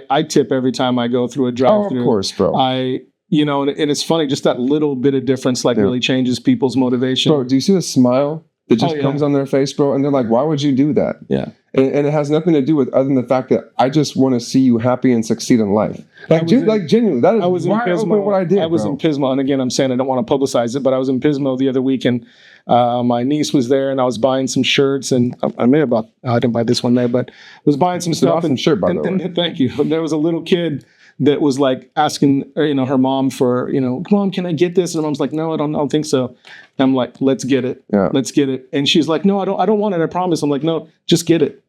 I tip every time I go through a drive-thru. Oh, of course, bro. And it's funny, just that little bit of difference really changes people's motivation. Bro, do you see the smile that just comes on their face, bro? And they're like, why would you do that? Yeah. And it has nothing to do with other than the fact that I just want to see you happy and succeed in life. Genuinely, that is why I opened what I did, I was in Pismo, and again, I'm saying I don't want to publicize it, but I was in Pismo the other week, and my niece was there, and I was buying some shirts, and I didn't buy this one there, but I was buying some stuff. Awesome shirt, by the way. And thank you. There was a little kid that was like asking, her mom for, Mom, can I get this? And her mom's like, no, I don't think so. And I'm like, let's get it. Yeah. Let's get it. And she's like, no, I don't want it. I promise. I'm like, no, just get it.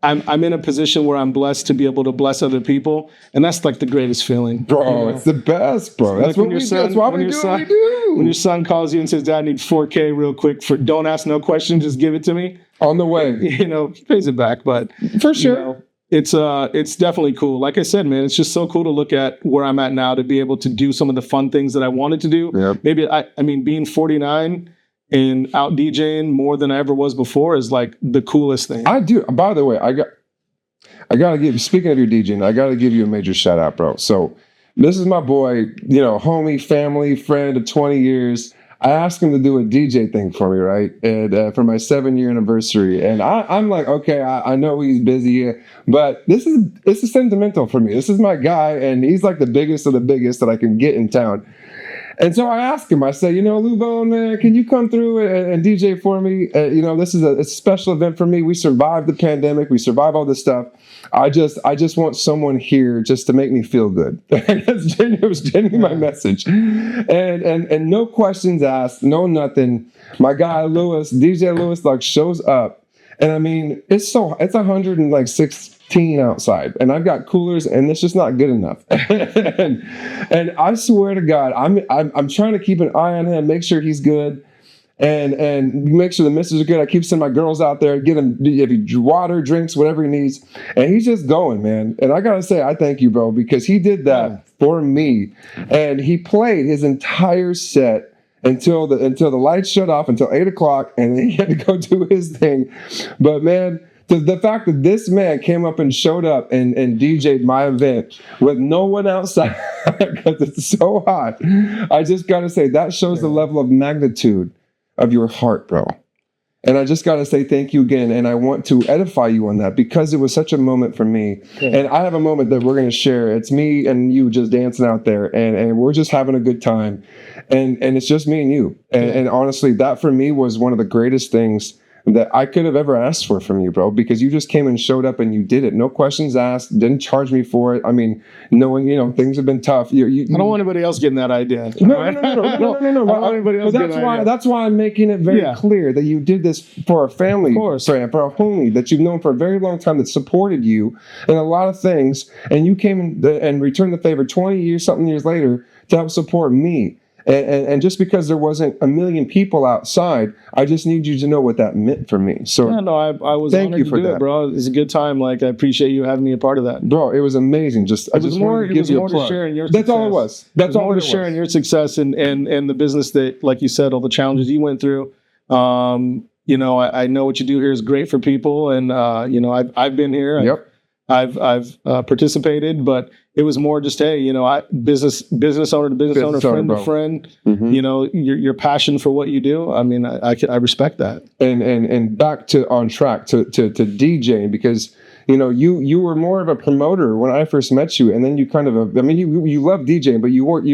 I'm in a position where I'm blessed to be able to bless other people. And that's like the greatest feeling. Bro, it's the best, bro. That's what we do. That's why we do what we do. When your son calls you and says, Dad, I need 4K real quick don't ask no questions, just give it to me. On the way. He pays it back. But for sure. It's definitely cool. Like I said, man, it's just so cool to look at where I'm at now, to be able to do some of the fun things that I wanted to do. Yep. Maybe being 49 and out DJing more than I ever was before is like the coolest thing. I do. By the way, I gotta give. Speaking of your DJing, I gotta give you a major shout out, bro. So this is my boy, homie, family, friend of 20 years. I asked him to do a DJ thing for me, right? And for my 7-year anniversary. And I'm like, okay, I know he's busy, but this is sentimental for me. This is my guy, and he's like the biggest of the biggest that I can get in town. And so I asked him, I said, Lubo, man, can you come through and DJ for me? This is a special event for me. We survived the pandemic. We survived all this stuff. I just want someone here just to make me feel good. It was genuinely my message. And no questions asked, no nothing. My guy, DJ Lewis, like shows up. And I mean, it's 116 outside, and I've got coolers, and it's just not good enough. and I swear to God, I'm trying to keep an eye on him, make sure he's good. and make sure the misses are good. I keep sending my girls out there, get him water, drinks, whatever he needs. And he's just going, man. And I got to say, I thank you, bro, because he did that for me. And he played his entire set until the lights shut off until 8 o'clock, and then he had to go do his thing. But man, the fact that this man came up and showed up and DJ'd my event with no one outside because it's so hot, I just got to say that shows the level of magnitude of your heart, bro. And I just got to say thank you again. And I want to edify you on that because it was such a moment for me. Yeah. And I have a moment that we're going to share. It's me and you just dancing out there, and we're just having a good time. And it's just me and you. And honestly, that for me was one of the greatest things that I could have ever asked for from you, bro, because you just came and showed up and you did it. No questions asked, didn't charge me for it. I mean, knowing, things have been tough. I don't want anybody else getting that idea. No. I don't want anybody else getting that idea. That's why I'm making it very clear that you did this for a family, for a homie that you've known for a very long time that supported you in a lot of things. And you came and returned the favor 20 something years later to help support me. And just because there wasn't a million people outside, I just need you to know what that meant for me. So I was honored to do it, bro. It's a good time. Like, I appreciate you having me a part of that, bro. It was amazing. I just wanted to give you a plug. That's all it was. That's all it was. Sharing your success and the business that, like you said, all the challenges you went through. I know what you do here is great for people, and I've been here. Yep. I've participated, but it was more just, hey, business owner to business owner, friend to friend. Mm-hmm. Your passion for what you do. I mean, I respect that. And back to on track to DJing, because you were more of a promoter when I first met you, and then you kind of you love DJing, but you weren't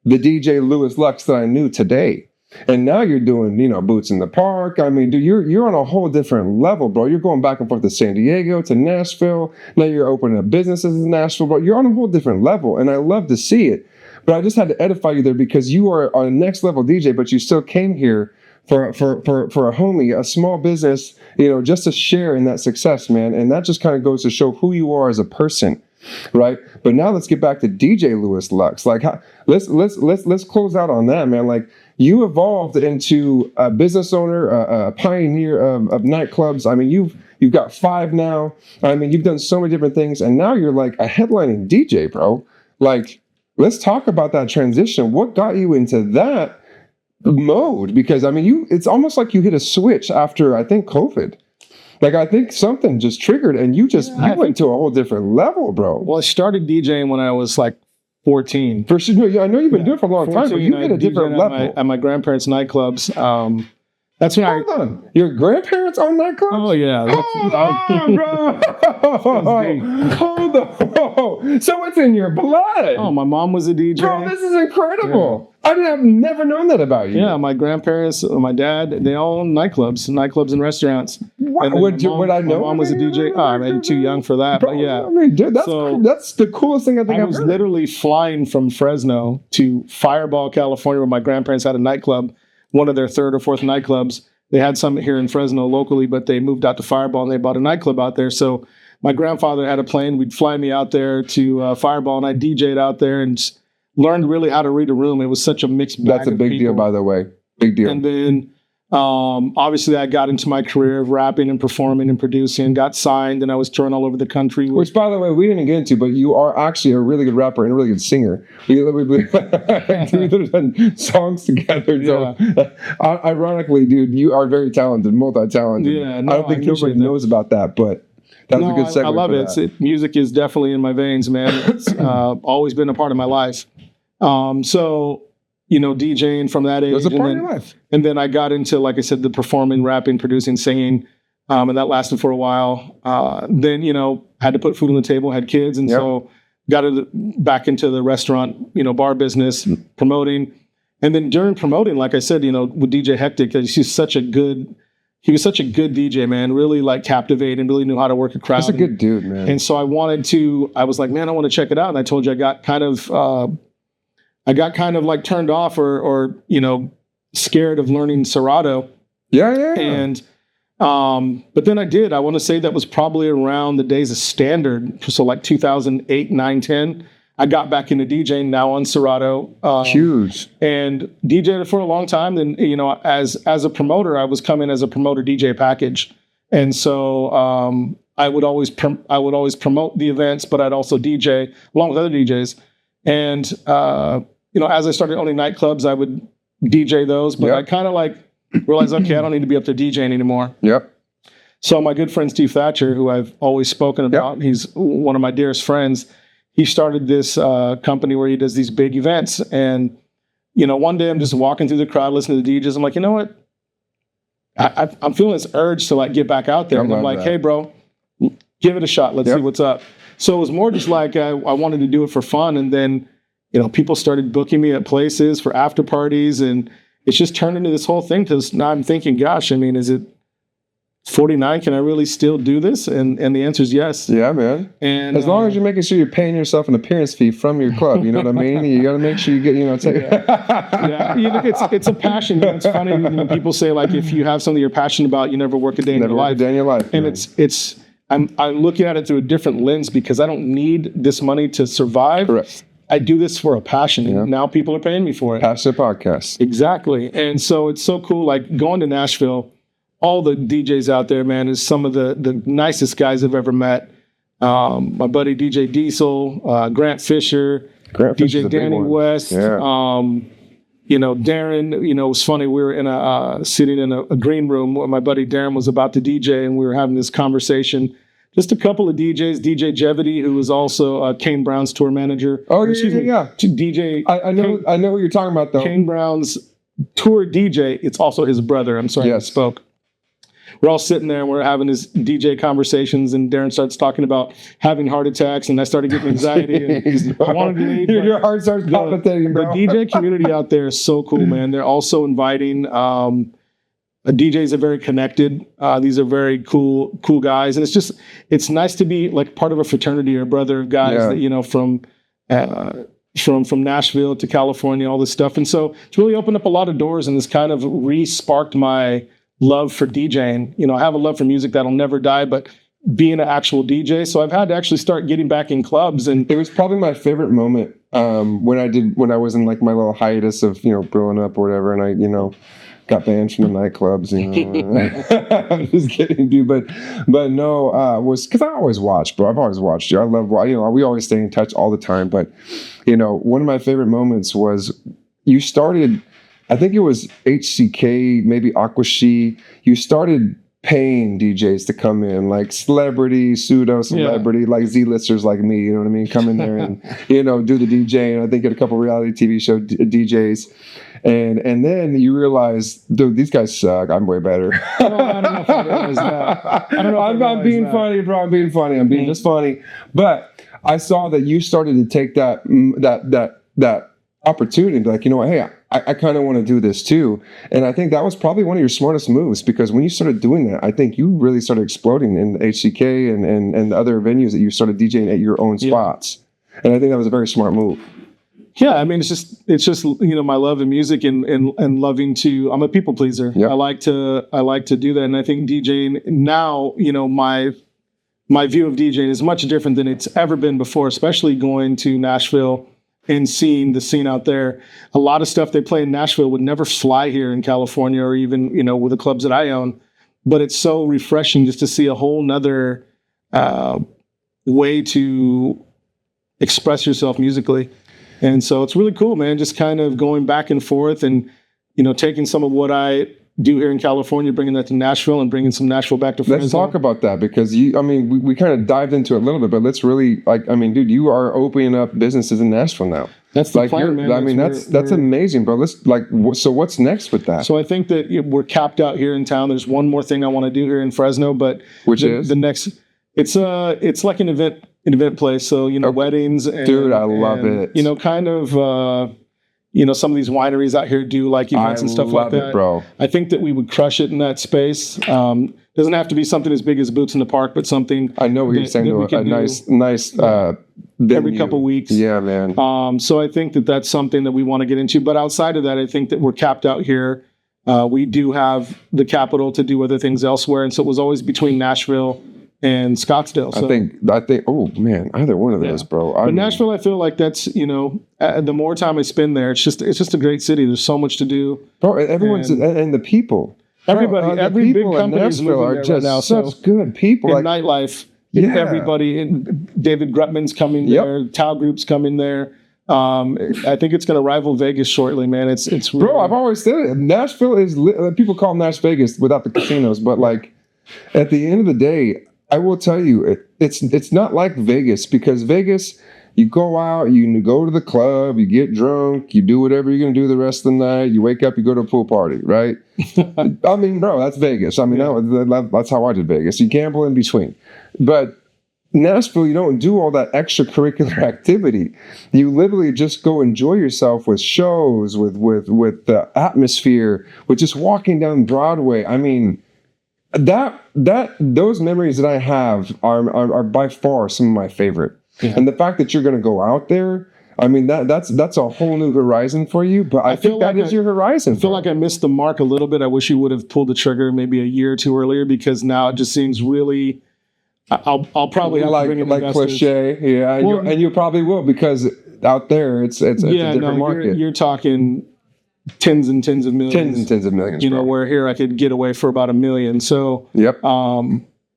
the DJ LUWISS LUX that I knew today. And now you're doing, Boots in the Park. I mean, dude, you're on a whole different level, bro. You're going back and forth to San Diego, to Nashville. Now you're opening up businesses in Nashville, bro. You're on a whole different level, and I love to see it. But I just had to edify you there because you are a next level DJ, but you still came here for a homie, a small business, just to share in that success, man. And that just kind of goes to show who you are as a person. Right, but now let's get back to DJ LUWISS LUX. Like, let's close out on that, man. Like, you evolved into a business owner, a pioneer of nightclubs. I mean, you've got 5 now. I mean, you've done so many different things, and now you're like a headlining DJ, bro. Like, let's talk about that transition. What got you into that mode? Because I mean, it's almost like you hit a switch after, I think, COVID. Like, I think something just triggered, and you went to a whole different level, bro. Well, I started DJing when I was like 14. For sure, I know you've been doing it for a long time, but you hit a different level. At my grandparents' nightclubs. That's when Hold on. Your grandparents own nightclubs? Oh, yeah. Hold on. So it's in your blood. Oh, my mom was a DJ. Bro, this is incredible. Yeah. I've never known that about you. Yeah, my grandparents, my dad, they all own nightclubs and restaurants. What? Would I know? My mom was a DJ. I'm too young for that, bro, but yeah. I mean, dude, that's the coolest thing I think I've heard. I was literally flying from Fresno to Fireball, California, where my grandparents had a nightclub. One of their 3rd or 4th nightclubs. They had some here in Fresno locally, but they moved out to Fireball and they bought a nightclub out there. So my grandfather had a plane. We'd fly me out there to Fireball, and I DJ'd out there and just learned really how to read a room. It was such a mixed bag. That's a big deal, by the way. Big deal. And then obviously I got into my career of rapping and performing and producing, got signed, and I was touring all over the country. Which, by the way, we didn't get into, but you are actually a really good rapper and a really good singer. We've done songs together. So, ironically, dude, you are very talented, multi-talented. Yeah, I don't think nobody knows about that, but that's a good segue. I love it. Music is definitely in my veins, man. It's always been a part of my life. DJing from that age. It was a part of your life. And then I got into, like I said, the performing, rapping, producing, singing, and that lasted for a while. Then, had to put food on the table, had kids, and so got back into the restaurant, bar business, promoting. And then during promoting, like I said, with DJ Hectic, he was such a good DJ, man, really like captivating, really knew how to work a crowd. He's a good dude, man. And so I was like, man, I want to check it out. And I told you I got kind of like turned off or scared of learning Serato. Yeah. And but then I want to say that was probably around the days of Standard. So like 2008, 9, 10. I got back into DJing now on Serato. Huge. And DJed for a long time. Then, as a promoter, I was coming as a promoter DJ package. And so I would always promote the events, but I'd also DJ along with other DJs. And, as I started owning nightclubs, I would DJ those, but I kind of like realized, okay, I don't need to be up there DJing anymore. Yep. So my good friend Steve Thatcher, who I've always spoken about, he's one of my dearest friends. He started this company where he does these big events. And, one day I'm just walking through the crowd, listening to the DJs. I'm like, you know what? I'm feeling this urge to like get back out there. And I'm like, hey, bro, give it a shot. Let's see what's up. So it was more just like I wanted to do it for fun. And then, people started booking me at places for after parties. And it's just turned into this whole thing. Because now I'm thinking, gosh, I mean, is it 49? Can I really still do this? And the answer is yes. Yeah, man. And as long as you're making sure you're paying yourself an appearance fee from your club, you know what I mean? You got to make sure you get, it's a passion. It's funny. People say like, if you have something you're passionate about, you never work a day in your life. And I'm looking at it through a different lens because I don't need this money to survive. Correct. I do this for a passion, and now people are paying me for it. Passionate podcast. Exactly. And so it's so cool. Like going to Nashville, all the DJs out there, man, is some of the nicest guys I've ever met. My buddy DJ Diesel, Grant Fisher, DJ Danny West, Darren. It was funny. We were sitting in a green room where my buddy Darren was about to DJ, and we were having this conversation. Just a couple of DJs, DJ Jevity, who was also Kane Brown's tour manager. Oh, yeah. DJ. I know what you're talking about, though. Kane Brown's tour DJ. It's also his brother. I'm sorry I spoke. We're all sitting there and we're having this DJ conversations, and Darren starts talking about having heart attacks, and I started getting anxiety. And I wanted to leave. Your heart starts palpitating, bro. The DJ community out there is so cool, man. They're also inviting. DJs are very connected. These are very cool guys, and it's nice to be like part of a fraternity or a brother of guys that from Nashville to California, all this stuff. And so it's really opened up a lot of doors, and it's kind of re-sparked my love for DJing. I have a love for music that'll never die, but being an actual DJ. So I've had to actually start getting back in clubs. And it was probably my favorite moment when I was in like my little hiatus of, growing up or whatever. And I, got banned from the nightclubs, I'm just kidding, dude. But no, was because I always watch, bro. I've always watched you. I love, we always stay in touch all the time. But, one of my favorite moments was you started, I think it was HCK, maybe Aquashi. You started paying DJs to come in, like celebrity, pseudo-celebrity, like Z-listers like me, you know what I mean? Come in there and, do the DJ. And I think at a couple reality TV show DJs. And then you realize, dude, these guys suck. I'm way better. I don't know if I realized that. I'm being funny, bro. I'm being funny. I'm being just funny. But I saw that you started to take that opportunity to be like, you know what, hey, I kind of want to do this too. And I think that was probably one of your smartest moves, because when you started doing that, I think you really started exploding in the HCK and the other venues that you started DJing at your own spots. And I think that was a very smart move. Yeah, I mean, it's just my love of music and loving to. I'm a people pleaser. Yep. I like to do that, and I think DJing now, my view of DJing is much different than it's ever been before. Especially going to Nashville and seeing the scene out there. A lot of stuff they play in Nashville would never fly here in California, or even with the clubs that I own. But it's so refreshing just to see a whole nother way to express yourself musically. And so it's really cool, man, just kind of going back and forth and, taking some of what I do here in California, bringing that to Nashville and bringing some Nashville back to Fresno. Let's talk about that, because we kind of dived into it a little bit, but let's really, dude, you are opening up businesses in Nashville now. That's the plan, man. That's amazing, bro. So what's next with that? So I think that we're capped out here in town. There's one more thing I want to do here in Fresno, but the next, it's like an event place. So, weddings. And, dude, I love it. Kind of, some of these wineries out here do like events and stuff like that. I love it, bro. I think that we would crush it in that space. Doesn't have to be something as big as Boots in the Park, but something. I know what you're saying. A nice every couple weeks. Yeah, man. So I think that that's something that we want to get into. But outside of that, I think that we're capped out here. We do have the capital to do other things elsewhere. And so it was always between Nashville and Scottsdale. So. I think. Oh man, either one of those, bro. But Nashville, I feel like that's the more time I spend there, it's just a great city. There's so much to do, bro. Everyone's and the people. Everybody, bro, every big people company is moving there right now. Such good people. In nightlife, everybody. David Grutman's coming there. Tao Group's coming there. I think it's going to rival Vegas shortly, man. It's really, bro. I've always said it. Nashville is people call Nash Vegas without the casinos, but like at the end of the day, I will tell you, it's not like Vegas, because Vegas, you go out, you go to the club, you get drunk, you do whatever you're going to do the rest of the night. You wake up, you go to a pool party, right? I mean, bro, that's Vegas. I mean, that's how I did Vegas. You gamble in between. But Nashville, you don't do all that extracurricular activity. You literally just go enjoy yourself with shows, with the atmosphere, with just walking down Broadway. I mean, those memories that I have are by far some of my favorite. Yeah. And the fact that you're going to go out there, I mean, that's a whole new horizon for you. But I think that is your horizon. I feel like I missed the mark a little bit. I wish you would have pulled the trigger maybe a year or two earlier, because now it just seems really. I'll probably have to bring in investors. Cliche, yeah, and you probably will, because out there it's a different market. You're talking tens and tens of millions. Tens and tens of millions. Where here I could get away for about $1 million. So yep.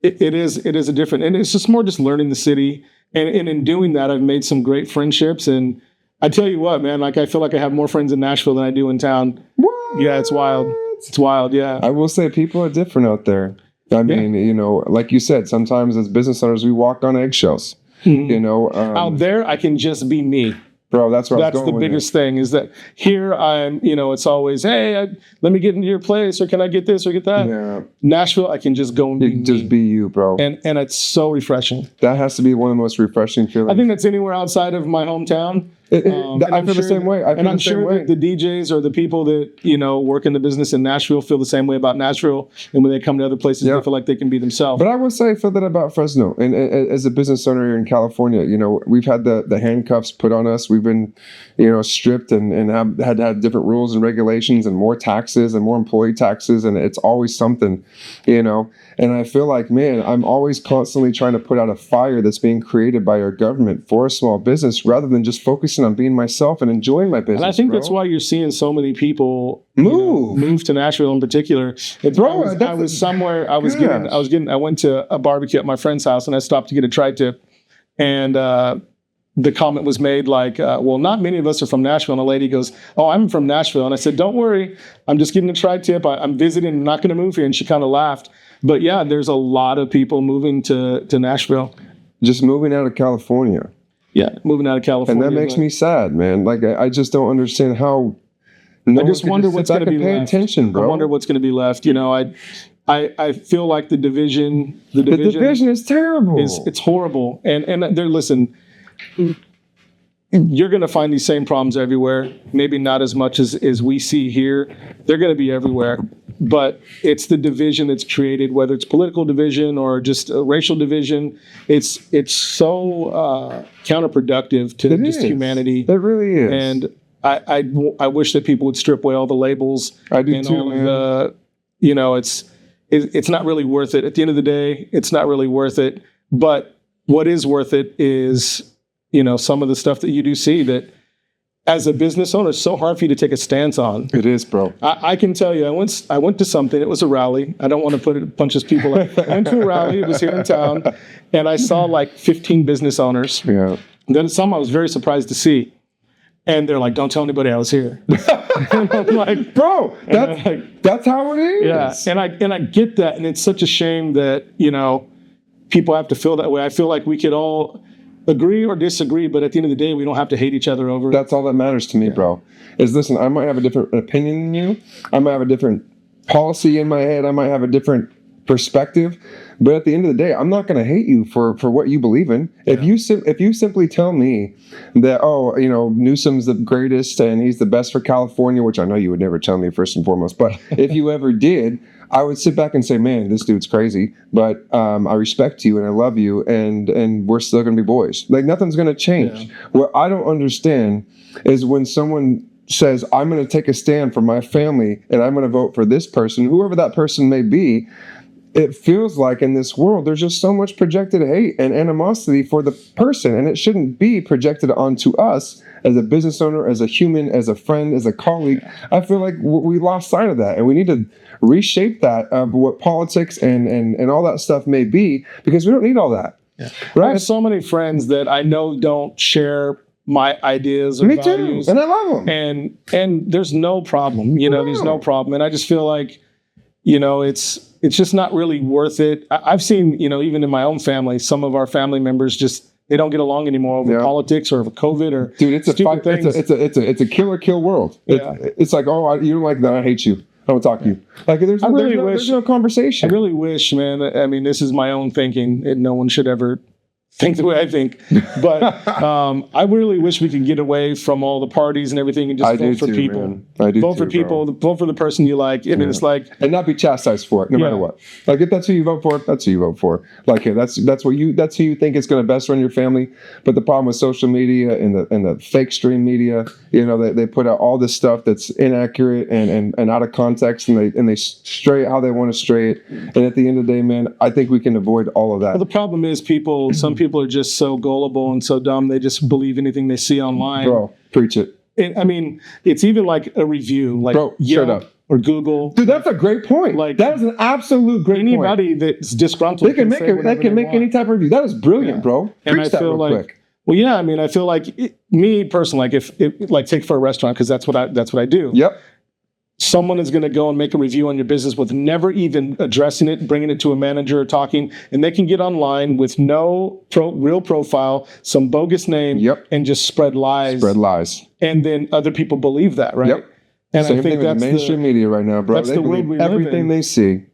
It is a different, and it's just more just learning the city. And in doing that, I've made some great friendships. And I tell you what, man, like I feel like I have more friends in Nashville than I do in town. What? Yeah, it's wild. It's wild, yeah. I will say people are different out there. I mean, like you said, sometimes as business owners, we walk on eggshells. Mm-hmm. Out there, I can just be me. Bro, that's where I was going the with biggest thing, is that here I'm, it's always, hey, let me get into your place, or can I get this or get that? Yeah. Nashville, I can just go and be me. Just be you, bro. And it's so refreshing. That has to be one of the most refreshing feelings. I think that's anywhere outside of my hometown. I feel the same way. And I'm sure that the DJs or the people that, work in the business in Nashville feel the same way about Nashville. And when they come to other places, they feel like they can be themselves. But I will say, I feel that about Fresno. And as a business owner here in California, we've had the handcuffs put on us. We've been, stripped and had to have different rules and regulations and more taxes and more employee taxes. And it's always something, And I feel like, man, I'm always constantly trying to put out a fire that's being created by our government for a small business, rather than just focusing on being myself and enjoying my business. And I think that's why you're seeing so many people move to Nashville in particular. I was somewhere. I went to a barbecue at my friend's house, and I stopped to get a tri-tip, and the comment was made like, well, not many of us are from Nashville. And a lady goes, oh, I'm from Nashville. And I said, don't worry, I'm just getting a tri-tip. I'm visiting. I'm not going to move here. And she kind of laughed. But yeah, there's a lot of people moving to Nashville. Just moving out of California. Yeah, moving out of California. And that makes me sad, man. Like, I just don't understand how. I just wonder what's going to be left. Attention, bro. I wonder what's going to be left. I feel like the division is terrible. It's horrible. And listen, you're going to find these same problems everywhere. Maybe not as much as we see here. They're going to be everywhere. But it's the division that's created, whether it's political division or just racial division. It's so counterproductive to humanity. It really is. And I wish that people would strip away all the labels. I do and too, all man. of the, it's not really worth it. At the end of the day, it's not really worth it. But what is worth it is, some of the stuff that you do see that, as a business owner, it's so hard for you to take a stance on. It is, bro. I can tell you, I went to something. It was a rally. I don't want to punches people up. I went to a rally. It was here in town, and I saw like 15 business owners. Yeah. And then some I was very surprised to see, and they're like, "Don't tell anybody I was here." And I'm like, bro, that's how it is. Yeah, and I get that, and it's such a shame that people have to feel that way. I feel like we could all agree or disagree, but at the end of the day, we don't have to hate each other over it. That's all that matters to me, bro. Is listen, I might have a different opinion than you. I might have a different policy in my head. I might have a different perspective. But at the end of the day, I'm not going to hate you for what you believe in. If you simply tell me that, Newsom's the greatest and he's the best for California, which I know you would never tell me first and foremost, but if you ever did, I would sit back and say, man, this dude's crazy, but I respect you and I love you, and we're still going to be boys. Like, nothing's going to change. Yeah. What I don't understand is when someone says, I'm going to take a stand for my family and I'm going to vote for this person, whoever that person may be. it feels like in this world, there's just so much projected hate and animosity for the person. And it shouldn't be projected onto us as a business owner, as a human, as a friend, as a colleague. I feel like we lost sight of that. And we need to reshape that of what politics and all that stuff may be, because we don't need all that. Yeah. Right? I have so many friends that I know don't share my ideas or Me values. too. And I love them. And there's no problem, there's no problem. And I just feel like, it's just not really worth it. I've seen, even in my own family, some of our family members they don't get along anymore over politics or over COVID or dude, it's stupid things. It's a kill world. Yeah. It's like, you don't like that, I hate you. I don't talk to you. Like there's no conversation. I really wish, man. I mean, this is my own thinking, and no one should ever think the way I think. But I really wish we could get away from all the parties and everything and just vote for people. Man. I do vote for people. Vote for the person you like. I mean, it's like, and not be chastised for it, no matter what. Like if that's who you vote for, that's who you vote for. Like that's who you think is going to best run your family. But the problem with social media and the fake stream media, they put out all this stuff that's inaccurate and out of context, and they stray it how they want to stray it. And at the end of the day, man, I think we can avoid all of that. Well, the problem is some people are just so gullible and so dumb, they just believe anything they see online. Bro, preach it. I mean, it's even like a review, like shut up. Or Google. Dude, that's a great point. Like that is an absolute great point. Anybody that's disgruntled, they can make any type of review. That is brilliant, bro. And preach that real quick. Well, yeah, I mean, I feel like me personally, like take for a restaurant, because that's what I do. Yep. Someone is going to go and make a review on your business with never even addressing it, bringing it to a manager or talking, and they can get online with no real profile, some bogus name, and just spread lies. And then other people believe that, right? Yep. And Same I think thing with the mainstream media right now, bro. That's the world we live in. Everything they see.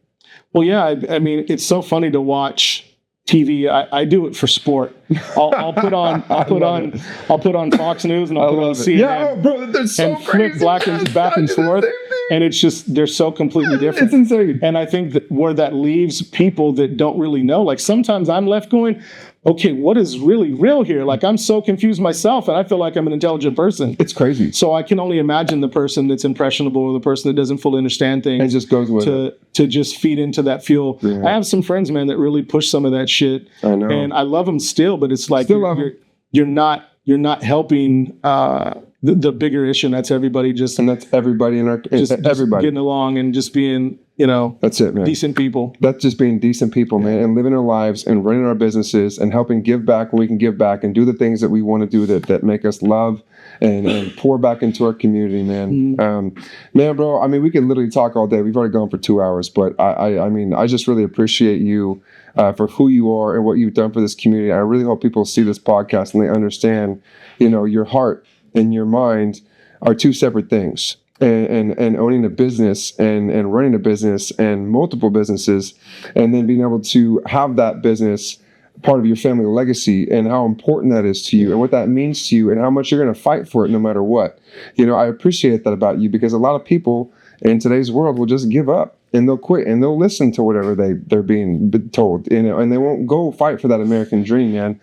Well, yeah, I mean, it's so funny to watch TV. I do it for sport. I'll put on Fox News and I'll put on CNN. Yeah, bro, they're so and flip back and forth, and it's just they're so completely different. It's insane. And I think that where that leaves people that don't really know. Like sometimes I'm left going, okay, what is really real here? Like I'm so confused myself, and I feel like I'm an intelligent person. It's crazy. So I can only imagine the person that's impressionable or the person that doesn't fully understand things and just goes with to just feed into that fuel. Yeah. I have some friends, man, that really push some of that shit. I know, and I love them still, but it's like you're not helping the bigger issue, and that's everybody and that's everybody in our everybody getting along and just being that's it, man. Decent people. That's just being decent people, man, and living our lives and running our businesses and helping give back when we can give back and do the things that we want to do that make us love and pour back into our community, man. Man, bro, I mean, we could literally talk all day. We've already gone for 2 hours, but I mean, I just really appreciate you for who you are and what you've done for this community. I really hope people see this podcast and they understand, your heart and your mind are two separate things. And owning a business and running a business and multiple businesses, and then being able to have that business part of your family legacy and how important that is to you and what that means to you and how much you're going to fight for it no matter what. I appreciate that about you, because a lot of people in today's world will just give up and they'll quit and they'll listen to whatever they're being told, and they won't go fight for that American dream, man.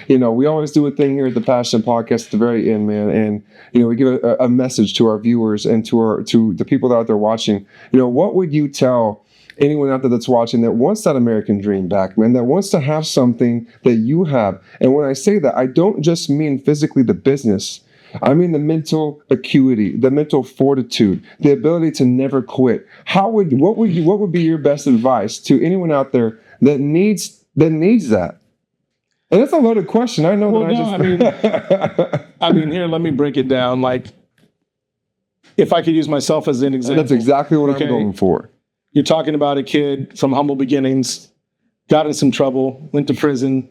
We always do a thing here at the Passion Podcast at the very end, man, and we give a message to our viewers and to the people out there watching. What would you tell anyone out there that's watching that wants that American dream back, man, that wants to have something that you have? And when I say that, I don't just mean physically the business. I mean the mental acuity, the mental fortitude, the ability to never quit. What would be your best advice to anyone out there that needs that? And that's a loaded question. I know I mean, here, let me break it down. Like, if I could use myself as an example. That's exactly what I'm going for. You're talking about a kid from humble beginnings, got in some trouble, went to prison,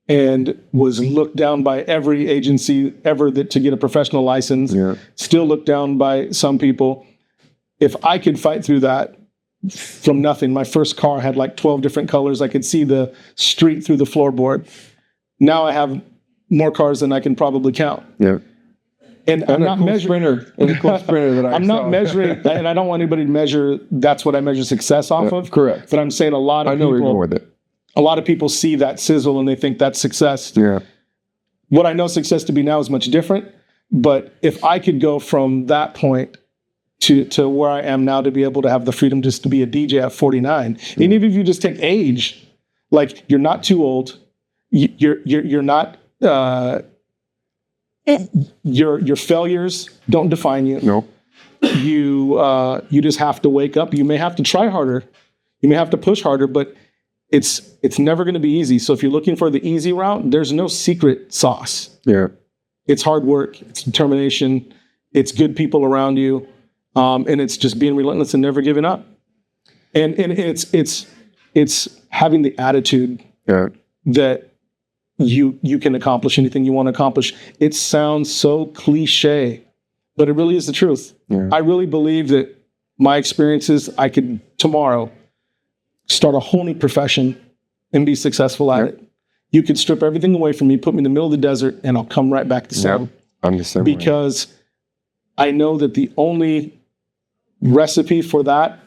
and was looked down by every agency ever to get a professional license, still looked down by some people. If I could fight through that from nothing, my first car had like 12 different colors. I could see the street through the floorboard. Now I have more cars than I can probably count. Yeah. And I'm not measuring a cool sprinter that I'm not measuring, and I don't want anybody to measure. That's what I measure success off of. Correct. But I'm saying a lot of people. I know where you're going with it. A lot of people see that sizzle and they think that's success. Yeah. What I know success to be now is much different. But if I could go from that point to where I am now, to be able to have the freedom just to be a DJ at 49. And even if you just take age, like, you're not too old. You're not, your failures don't define you. No. You just have to wake up. You may have to try harder. You may have to push harder, but it's never going to be easy. So if you're looking for the easy route, there's no secret sauce. Yeah. It's hard work. It's determination. It's good people around you. And it's just being relentless and never giving up. And it's having the attitude that you can accomplish anything you want to accomplish. It sounds so cliche, but it really is the truth. Yeah. I really believe that my experiences, I could tomorrow start a whole new profession and be successful at it. You could strip everything away from me, put me in the middle of the desert, and I'll come right back to selling. I'm the same way. Because I know that the only recipe for that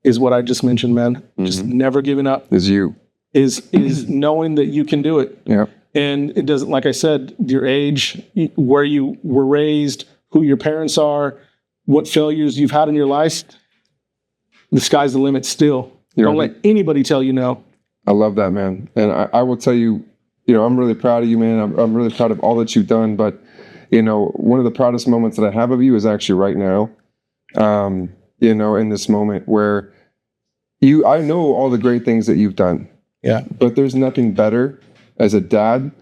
is what I just mentioned, man. Just never giving up. Is you. Is knowing that you can do it. Yeah. And it doesn't, like I said, your age, where you were raised, who your parents are, what failures you've had in your life, the sky's the limit still. Don't let anybody tell you no. I love that, man. And I will tell you, I'm really proud of you, man. I'm really proud of all that you've done. But, one of the proudest moments that I have of you is actually right now, in this moment where I know all the great things that you've done. Yeah. But there's nothing better as a dad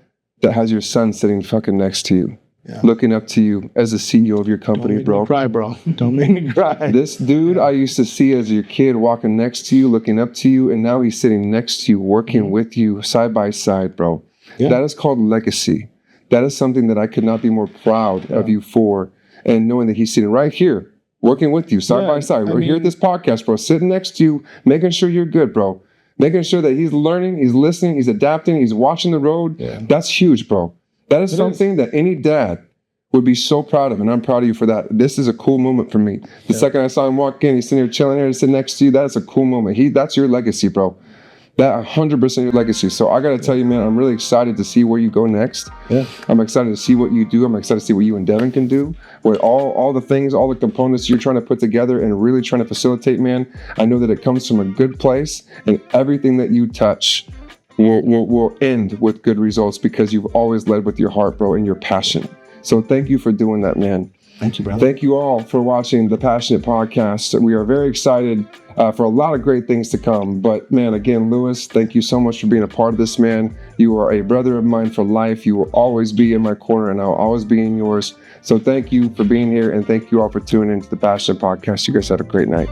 that has your son sitting fucking next to you, looking up to you as the CEO of your company, bro. Don't make me cry, bro. Don't make me cry. This dude I used to see as your kid walking next to you, looking up to you, and now he's sitting next to you, working with you side by side, bro. Yeah. That is called legacy. That is something that I could not be more proud of you for. And knowing that he's sitting right here, working with you side by side. We're here at this podcast, bro, sitting next to you, making sure you're good, bro. Making sure that he's learning, he's listening, he's adapting, he's watching the road. Yeah. That's huge, bro. That is something that any dad would be so proud of, and I'm proud of you for that. This is a cool moment for me. The second I saw him walk in, he's sitting here chilling there, sitting next to you. That is a cool moment. That's your legacy, bro. That 100% your legacy. So I got to tell you, man, I'm really excited to see where you go next. Yeah. I'm excited to see what you do. I'm excited to see what you and Devin can do. Where all the things, all the components you're trying to put together and really trying to facilitate, man. I know that it comes from a good place, and everything that you touch will end with good results because you've always led with your heart, bro, and your passion. So thank you for doing that, man. Thank you, brother. Thank you all for watching the Passionate Podcast. We are very excited for a lot of great things to come. But man, again, Lewis, thank you so much for being a part of this, man. You are a brother of mine for life. You will always be in my corner, and I'll always be in yours. So thank you for being here, and thank you all for tuning into the Passionate Podcast. You guys had a great night.